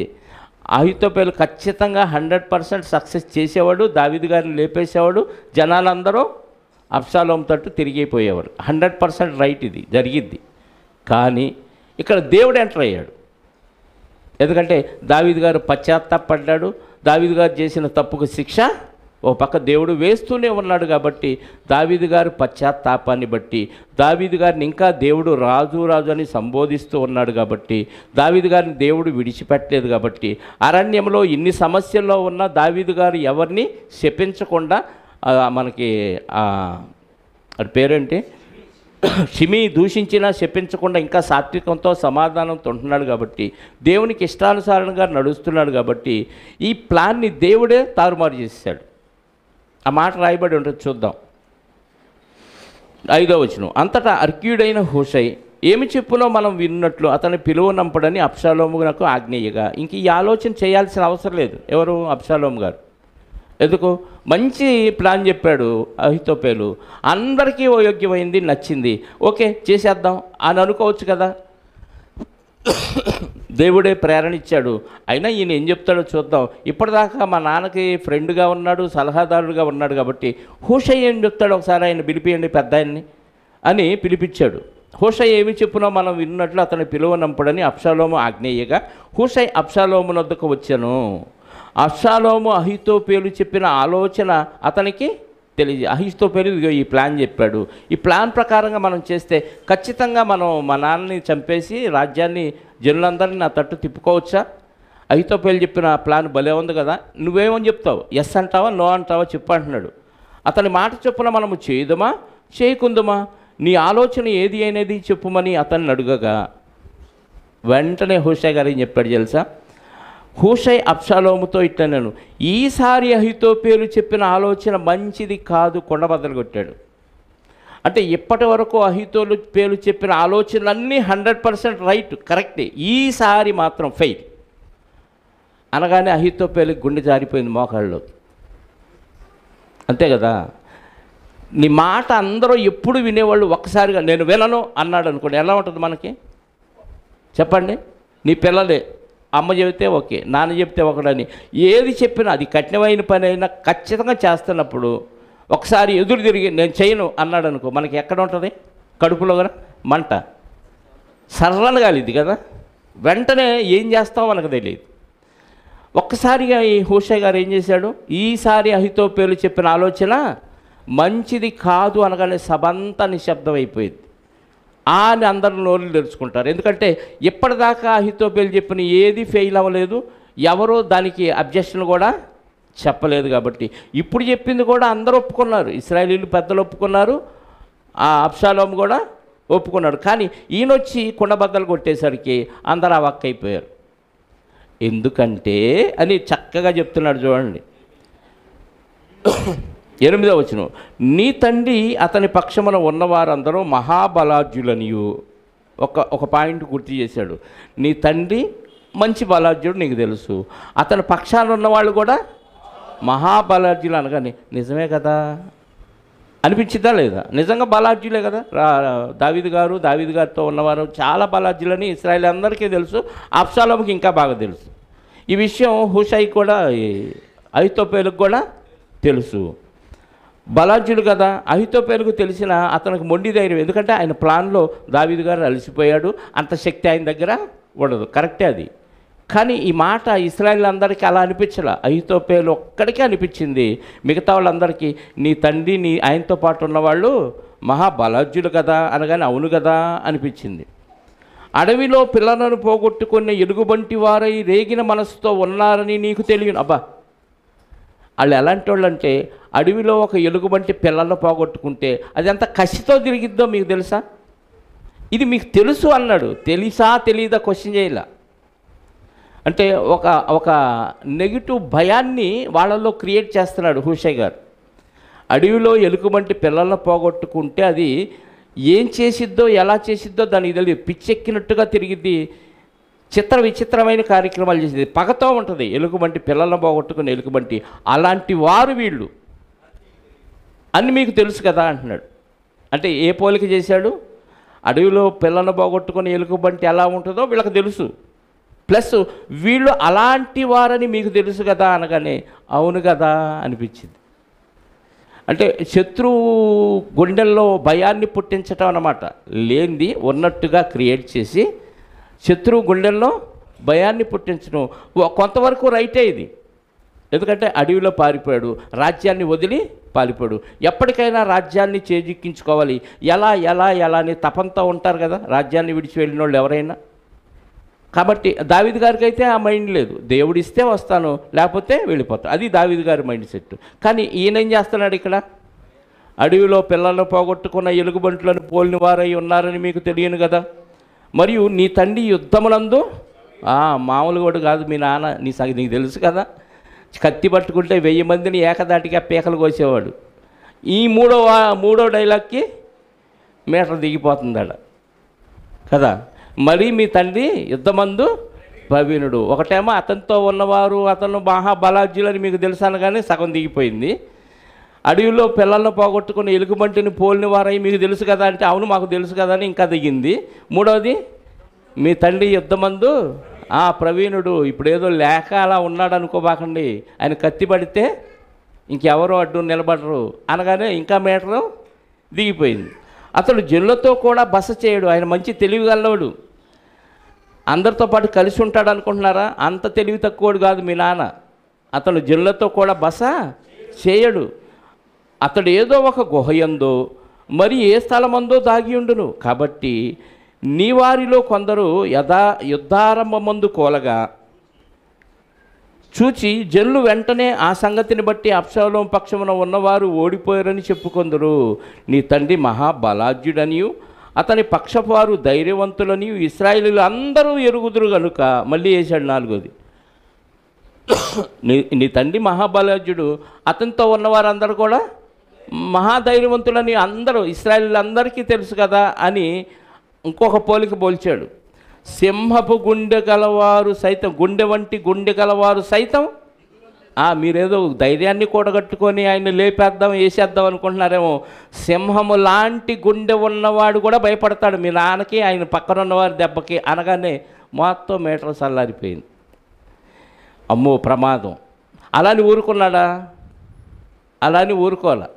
అహీతోపెలు ఖచ్చితంగా 100% సక్సెస్ చేసేవాడు, దావీదు గారిని లేపేసేవాడు, జనాలందరూ అబ్షాలోము తట్టు తిరిగిపోయేవాడు. 100% రైట్, ఇది జరిగిద్ది. కానీ ఇక్కడ దేవుడు ఎంటర్ అయ్యాడు. ఎందుకంటే దావీదు గారు పశ్చాత్తాపడ్డాడు, దావీదు గారు చేసిన తప్పుకు శిక్ష ఓ పక్క దేవుడు వేస్తూనే ఉన్నాడు. కాబట్టి దావీదు గారు పశ్చాత్తాపాన్ని బట్టి దావీదు గారిని ఇంకా దేవుడు రాజు అని సంబోధిస్తూ ఉన్నాడు. కాబట్టి దావీదు గారిని దేవుడు విడిచిపెట్టలేదు. కాబట్టి అరణ్యంలో ఇన్ని సమస్యల్లో ఉన్న దావీదు గారు ఎవరిని శపించకుండా మనకి అది పేరేంటి, షిమీ దూషించినా శపించకుండా ఇంకా సాత్వికంతో సమాధానంతో ఉంటున్నాడు. కాబట్టి దేవునికి ఇష్టానుసారంగా నడుస్తున్నాడు. కాబట్టి ఈ ప్లాన్ని దేవుడే తారుమారు చేశాడు. ఆ మాట రాయబడి ఉంటుంది, చూద్దాం. 5వ వచనం. అంతటా అర్కీయుడైన హూషై ఏమి చెప్పునో మనం విన్నట్లు అతని పిలువనంపడని అబ్షాలోమునకు ఆజ్ఞేయగా. ఇంక ఈ ఆలోచన చేయాల్సిన అవసరం లేదు ఎవరు? అబ్షాలోము గారు. ఎందుకు? మంచి ప్లాన్ చెప్పాడు అహీతోపెలు, అందరికీ యోగ్యమైంది, నచ్చింది, ఓకే చేసేద్దాం అని అనుకోవచ్చు కదా. దేవుడే ప్రేరణ ఇచ్చాడు. అయినా ఈయన ఏం చెప్తాడో చూద్దాం. ఇప్పటిదాకా మా నాన్నకి ఫ్రెండ్గా ఉన్నాడు, సలహాదారుడుగా ఉన్నాడు. కాబట్టి హూషై ఏం చెప్తాడు ఒకసారి ఆయన పిలిపియండి పెద్ద ఆయన్ని అని పిలిపించాడు. హూషై ఏమి చెప్పునో మనం విన్నట్లు అతని పిలువనంపడని అబ్షాలోము ఆజ్ఞేయగా హూషై అబ్షాలోము వద్దకు వచ్చాను. అబ్షాలోము అహీతోపెలు చెప్పిన ఆలోచన అతనికి తెలియదు. అహీతోపెలు ఈ ప్లాన్ చెప్పాడు. ఈ ప్లాన్ ప్రకారంగా మనం చేస్తే ఖచ్చితంగా మనం మా నాన్నని చంపేసి రాజ్యాన్ని జనులందరినీ నా తట్టు తిప్పుకోవచ్చా? అహీతోపెలు చెప్పిన ప్లాన్ భలే ఉంది కదా, నువ్వేమని చెప్తావు? ఎస్ అంటావా, నో అంటావా చెప్పు అంటున్నాడు. అతని మాట చొప్పున మనము చేయుదమా చేయకుందుమా, నీ ఆలోచన ఏది అనేది చెప్పుమని అతన్ని అడుగగా వెంటనే హూషై గారు ఏం చెప్పాడు తెలుసా? హూషై అబ్షాలోముతో ఇట్లనను, ఈసారి అహీతోపెలు చెప్పిన ఆలోచన మంచిది కాదు, కొండ బద్దలు కొట్టాడు. అంటే ఇప్పటి వరకు అహీతోపెలు చెప్పిన ఆలోచనలన్నీ 100% రైట్, కరెక్టే, ఈసారి మాత్రం ఫెయిల్ అనగానే అహీతోపెలు గుండె జారిపోయింది మోకాళ్ళలోకి. అంతే కదా. నీ మాట అందరూ ఎప్పుడు వినేవాళ్ళు ఒక్కసారిగా నేను వినను అన్నాడు అనుకోండి, ఎలా ఉంటుంది మనకి చెప్పండి? నీ పిల్లలే, అమ్మ చెబితే ఓకే, నాన్న చెప్తే ఒకడని ఏది చెప్పినా అది కఠినమైన పని అయినా ఖచ్చితంగా చేస్తున్నప్పుడు ఒకసారి ఎదురు తిరిగి నేను చేయను అన్నాడు అనుకో, మనకి ఎక్కడ ఉంటుంది? కడుపులో కదా మంట సర్రనగా ఇది కదా, వెంటనే ఏం చేస్తామో మనకు తెలియదు. ఒక్కసారిగా ఈ హూషై గారు ఏం చేశాడు? ఈసారి అహీతోపెలు చెప్పిన ఆలోచన మంచిది కాదు అనగానే సభంతా నిశ్శబ్దం అయిపోయింది. అని అందరూ నోళ్ళు తెరుచుకుంటారు. ఎందుకంటే ఇప్పటిదాకా అహీతోపెలు చెప్పిన ఏది ఫెయిల్ అవ్వలేదు, ఎవరో దానికి అబ్జెక్షన్ కూడా చెప్పలేదు. కాబట్టి ఇప్పుడు చెప్పింది కూడా అందరూ ఒప్పుకున్నారు, ఇశ్రాయేలీయులు పెద్దలు ఒప్పుకున్నారు, ఆ అబ్షాలోము కూడా ఒప్పుకున్నాడు. కానీ ఈయనొచ్చి కుండబద్దలు కొట్టేసరికి అందరూ అవాక్కైపోయారు. ఎందుకంటే అని చక్కగా చెప్తున్నాడు చూడండి. 8వ వచనం. నీ తండ్రి అతని పక్షమున ఉన్నవారందరూ మహాబలాజ్యులనియు. ఒక పాయింట్ గుర్తు చేశాడు. నీ తండ్రి మంచి బలాజ్యుడు నీకు తెలుసు, అతని పక్షాన ఉన్నవాళ్ళు కూడా మహాబలాజ్యులు అనగానే నిజమే కదా, అనిపించిందా లేదా? నిజంగా బలాఢ్యులే కదా దావీదు గారితో ఉన్నవారు చాలా బలాఢ్యులని ఇశ్రాయేల్ అందరికీ తెలుసు. అబ్షాలోముకి ఇంకా బాగా తెలుసు. ఈ విషయం హుషై కూడా అహీతోపెలుకు కూడా తెలుసు. బలాఢ్యులు కదా, అహీతోపెలుకు తెలిసిన అతనికి మొండి ధైర్యం. ఎందుకంటే ఆయన ప్లాన్లో దావీదు గారు అలసిపోయాడు, అంత శక్తి ఆయన దగ్గర ఉండదు. కరెక్టే అది. కానీ ఈ మాట ఇశ్రాయేల్ అందరికీ అలా అనిపించలే. అహీతోపెలు ఒక్కడికే అనిపించింది. మిగతా వాళ్ళందరికీ నీ తండ్రి ఆయనతో పాటు ఉన్నవాళ్ళు మహాబలాఢ్యులు కదా అనగానే అవును కదా అనిపించింది. అడవిలో పిల్లలను పోగొట్టుకునే ఎలుగుబంటి వారై రేగిన మనసుతో ఉన్నారని నీకు తెలియను. అబ్బా, వాళ్ళు ఎలాంటి వాళ్ళు అంటే అడవిలో ఒక ఎలుగుబంటి పిల్లలను పోగొట్టుకుంటే అది ఎంత కసితో తిరిగిద్దో మీకు తెలుసా? ఇది మీకు తెలుసు అన్నాడు. తెలుసా తెలియదా క్వశ్చన్ చేయాల. అంటే ఒక నెగిటివ్ భయాన్ని వాళ్ళల్లో క్రియేట్ చేస్తున్నాడు హుషై గారు. అడవిలో ఎలుగుబంటి పిల్లలను పోగొట్టుకుంటే అది ఏం చేసిద్దో ఎలా చేసిద్దో దానికి తెలియదు. పిచ్చెక్కినట్టుగా తిరిగిద్ది, విచిత్రమైన కార్యక్రమాలు చేసేది, పగతో ఉంటుంది. ఎలుగుబంటి పిల్లలను పోగొట్టుకుని ఎలుగుబంటి అలాంటి వారు వీళ్ళు అని మీకు తెలుసు కదా అంటున్నాడు. అంటే ఏ పోలిక చేశాడు? అడవిలో పిల్లలను పోగొట్టుకుని ఎలుగుబంటి ఎలా ఉంటుందో వీళ్ళకి తెలుసు, ప్లస్ వీళ్ళు అలాంటి వారని మీకు తెలుసు కదా అనగానే అవును కదా అనిపించింది. అంటే శత్రువు గుండెల్లో భయాన్ని పుట్టించటం అన్నమాట. లేనిది ఉన్నట్టుగా క్రియేట్ చేసి శత్రువు గుండెల్లో భయాన్ని పుట్టించడం కొంతవరకు రైటే ఇది. ఎందుకంటే అడవిలో పారిపోయాడు, రాజ్యాన్ని వదిలి పారిపోయాడు. ఎప్పటికైనా రాజ్యాన్ని చేజిక్కించుకోవాలి, ఎలా ఎలా ఎలా అని తపంతో ఉంటారు కదా రాజ్యాన్ని విడిచి వెళ్ళిన వాళ్ళు ఎవరైనా. కాబట్టి దావీదు గారికి అయితే ఆ మైండ్ లేదు. దేవుడు ఇస్తే వస్తాను, లేకపోతే వెళ్ళిపోతాను, అది దావీదు గారి మైండ్ సెట్. కానీ ఈయన ఏం చేస్తున్నాడు ఇక్కడ? అడవిలో పిల్లలను పోగొట్టుకున్న ఎలుగుబంట్లను పోలిన వారై ఉన్నారని మీకు తెలియను కదా. మరియు నీ తండ్రి యుద్ధములందు మామూలు కూడా కాదు మీ నాన్న, నీకు తెలుసు కదా, కత్తి పట్టుకుంటే 1000 మందిని ఏకదాటిగా పీకలు కోసేవాడు. ఈ మూడో డైలాగ్కి మీటర్ దిగిపోతుందాడ కదా. మరి మీ తండ్రి యుద్ధమందు ప్రవీణుడు. ఒకటేమో అతనితో ఉన్నవారు అతను మహాబలాఢ్యులని మీకు తెలుసు అనగానే సగం దిగిపోయింది. అడవిలో పిల్లలను పోగొట్టుకుని ఎలుగుబంటిని పోలిన వారై మీకు తెలుసు కదా అంటే అవును మాకు తెలుసు కదా అని ఇంకా దిగింది. మూడవది మీ తండ్రి యుద్ధమందు ప్రవీణుడు. ఇప్పుడు ఏదో లేక అలా ఉన్నాడు అనుకోబాకండి, ఆయన కత్తి పడితే ఇంకెవరో అడ్డు నిలబడరు అనగానే ఇంకా మీటరు దిగిపోయింది. అతడు జనులతో కూడా బస చేయడు, ఆయన మంచి తెలివిగలవాడు, అందరితో పాటు కలిసి ఉంటాడు అనుకుంటున్నారా? అంత తెలివి తక్కువడు కాదు మీ నాన్న. అతడు జనులతో కూడా బస చేయడు. అతడు ఏదో ఒక గుహయందో మరి ఏ స్థలమందో దాగి ఉండును. కాబట్టి నీ వారిలో కొందరు యుద్ధారంభమందు కోలగా చూచి జనులు వెంటనే ఆ సంగతిని బట్టి అబ్షాలోము పక్షమున ఉన్నవారు ఓడిపోయారని చెప్పుకొందరు. నీ తండ్రి మహాబలాఢ్యుడనియు అతని పక్షవారు ధైర్యవంతులనియు ఇశ్రాయేలీయులు అందరూ ఎరుగుదురు కనుక మళ్ళీ వేశాడు 4వది. నీ తండ్రి మహాబలాఢ్యుడు, అతనితో ఉన్నవారందరూ కూడా మహాధైర్యవంతులని అందరూ ఇశ్రాయేలీయులందరికీ తెలుసు కదా అని ఇంకొక పోలిక పోల్చాడు. సింహపు గుండె గలవారు సైతం, గుండె వంటి గుండె గలవారు సైతం, మీరేదో ధైర్యాన్ని కూడగట్టుకొని ఆయన లేపేద్దాం వేసేద్దాం అనుకుంటున్నారేమో. సింహము లాంటి గుండె ఉన్నవాడు కూడా భయపడతాడు మీ నాన్నకి, ఆయన పక్కన ఉన్నవారి దెబ్బకి అనగానే మొత్తం మీటర్ చల్లారిపోయింది. అమ్మో ప్రమాదం. అలాని ఊరుకున్నాడా? అలాని ఊరుకోవాలా.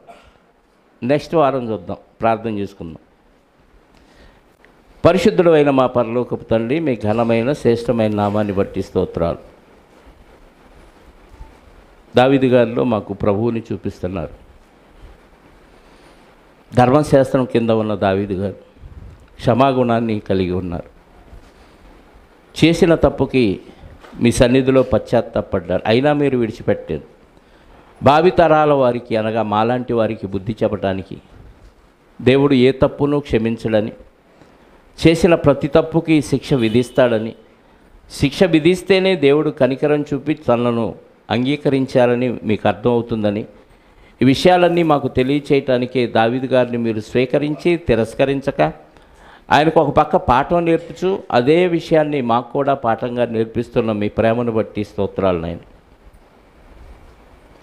నెక్స్ట్ వారం చూద్దాం, ప్రార్థన చేసుకుందాం. పరిశుద్ధుడు అయిన మా పరలోకపు తండ్రి, మీ ఘనమైన శ్రేష్టమైన నామాన్ని బట్టి స్తోత్రాలు. దావీదు గారిలో మాకు ప్రభువుని చూపిస్తున్నారు. ధర్మశాస్త్రం కింద ఉన్న దావీదు గారు క్షమాగుణాన్ని కలిగి ఉన్నారు. చేసిన తప్పుకి మీ సన్నిధిలో పశ్చాత్తాపడ్డారు, అయినా మీరు విడిచిపెట్టారు. భావితరాల వారికి అనగా మాలాంటి వారికి బుద్ధి చెప్పడానికి దేవుడు ఏ తప్పును క్షమించడని, చేసిన ప్రతి తప్పుకి శిక్ష విధిస్తాడని, శిక్ష విధిస్తేనే దేవుడు కనికరం చూపి తనను అంగీకరించాలని మీకు అర్థమవుతుందని, ఈ విషయాలన్నీ మాకు తెలియచేయటానికే దావీదు గారిని మీరు స్వీకరించి తిరస్కరించక ఆయనకు ఒక పక్క పాఠం నేర్పుచు అదే విషయాన్ని మాకు కూడా పాఠంగా నేర్పిస్తున్న మీ ప్రేమను బట్టి స్తోత్రాలు నాయన.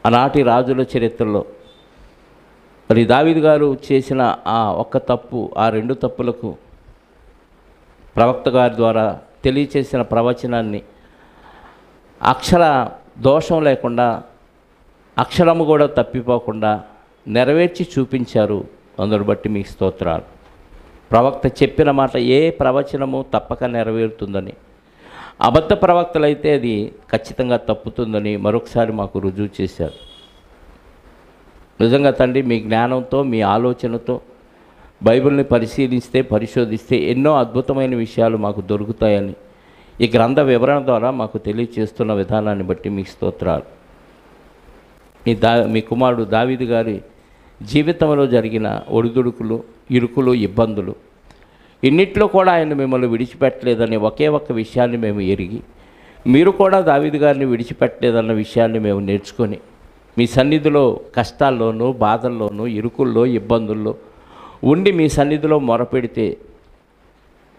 ఆనాటి రాజుల చరిత్రలో మరి దావీదు గారు చేసిన ఆ ఒక్క తప్పు, ఆ 2 తప్పులకు ప్రవక్త గారి ద్వారా తెలియచేసిన ప్రవచనాన్ని అక్షర దోషం లేకుండా, అక్షరము కూడా తప్పిపోకుండా నెరవేర్చి చూపించారు. అందును బట్టి మీకు స్తోత్రాలు. ప్రవక్త చెప్పిన మాట ఏ ప్రవచనము తప్పక నెరవేరుతుందని, అబద్ధ ప్రవక్తలైతే అది ఖచ్చితంగా తప్పుతుందని మరొకసారి మాకు రుజువు చేశారు. నిజంగా తండ్రి, మీ జ్ఞానంతో, మీ ఆలోచనతో బైబిల్ని పరిశోధిస్తే ఎన్నో అద్భుతమైన విషయాలు మాకు దొరుకుతాయని ఈ గ్రంథ వివరణ ద్వారా మాకు తెలియచేస్తున్న విధానాన్ని బట్టి మీకు స్తోత్రాలు. మీ కుమారుడు దావీదు గారి జీవితంలో జరిగిన ఒడిదుడుకులు, ఇరుకులు, ఇబ్బందులు ఇన్నిట్లో కూడా ఆయన మిమ్మల్ని విడిచిపెట్టలేదనే ఒకే ఒక్క విషయాన్ని మేము ఎరిగి, మీరు కూడా దావీదు గారిని విడిచిపెట్టలేదన్న విషయాన్ని మేము నేర్చుకొని, మీ సన్నిధిలో కష్టాల్లోనూ, బాధల్లోనూ, ఇరుకుల్లో, ఇబ్బందుల్లో ఉండి మీ సన్నిధిలో మొరపెడితే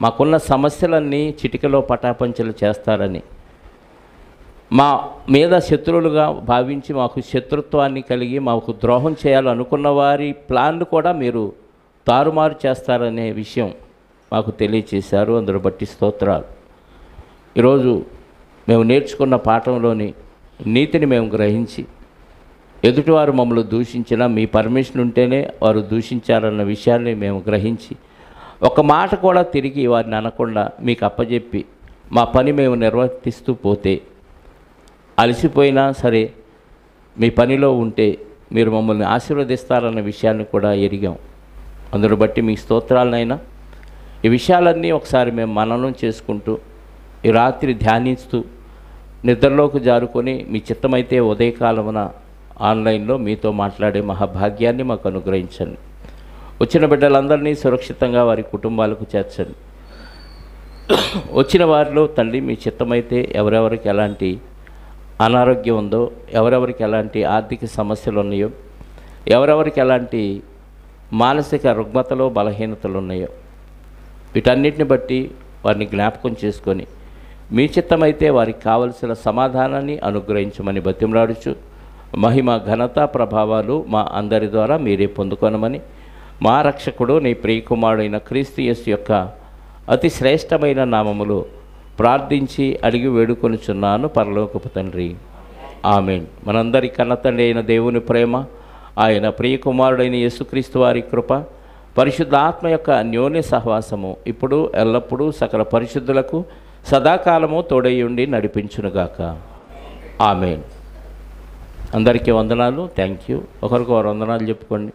మాకున్న సమస్యలన్నీ చిటికలో పటాపంచలు చేస్తారని, మా మీద శత్రువులుగా భావించి మాకు శత్రుత్వాన్ని కలిగి మాకు ద్రోహం చేయాలనుకున్న వారి ప్లాన్లు కూడా మీరు తారుమారు చేస్తారనే విషయం మాకు తెలియచేశారు. అందును బట్టి స్తోత్రాలు. ఈరోజు మేము నేర్చుకున్న పాఠంలోని నీతిని మేము గ్రహించి, ఎదుటివారు మమ్మల్ని దూషించినా మీ పర్మిషన్ ఉంటేనే వారు దూషించారన్న విషయాన్ని మేము గ్రహించి, ఒక మాట కూడా తిరిగి వారిని అనకుండా మీకు అప్పజెప్పి మా పని మేము నిర్వర్తిస్తూ పోతే, అలసిపోయినా సరే మీ పనిలో ఉంటే మీరు మమ్మల్ని ఆశీర్వదిస్తారన్న విషయాన్ని కూడా ఎరిగాం. అందును బట్టి మీ స్తోత్రాలనైనా ఈ విషయాలన్నీ ఒకసారి మేము మననం చేసుకుంటూ, ఈ రాత్రి ధ్యానిస్తూ నిద్రలోకి జారుకొని మీ చిత్తమైతే ఉదయకాలమున ఆన్లైన్లో మీతో మాట్లాడే మహాభాగ్యాన్ని మాకు అనుగ్రహించండి. వచ్చిన బిడ్డలందరినీ సురక్షితంగా వారి కుటుంబాలకు చేర్చండి. వచ్చిన వారిలో తండ్రి మీ చిత్తమైతే ఎవరెవరికి ఎలాంటి అనారోగ్యం ఉందో, ఎవరెవరికి ఎలాంటి ఆర్థిక సమస్యలు ఉన్నాయో, ఎవరెవరికి ఎలాంటి మానసిక రుగ్మతలో బలహీనతలు ఉన్నాయో, వీటన్నిటిని బట్టి వారిని జ్ఞాపకం చేసుకొని మీ చిత్తమైతే వారికి కావలసిన సమాధానాన్ని అనుగ్రహించమని బతిమలాడుచు, మహిమ, ఘనత, ప్రభావాలు మా అందరి ద్వారా మీరే పొందుకొనమని మా రక్షకుడు నీ ప్రియకుమారుడైన క్రీస్తు యేసు యొక్క అతి శ్రేష్టమైన నామములో ప్రార్థించి అడిగి వేడుకొనుచున్నాను పరలోకపు తండ్రి. ఆమేన్. మనందరి కన్నతండ్రి అయిన దేవుని ప్రేమ, ఆయన ప్రియకుమారుడైన యేసుక్రీస్తు వారి కృప, పరిశుద్ధ ఆత్మ యొక్క అన్యోన్య సహవాసము ఇప్పుడు ఎల్లప్పుడూ సకల పరిశుద్ధులకు సదాకాలము తోడై ఉండి నడిపించునుగాక. ఆమేన్. అందరికీ వందనాలు. Thank you. ఒకరికి వారు వందనాలు చెప్పుకోండి.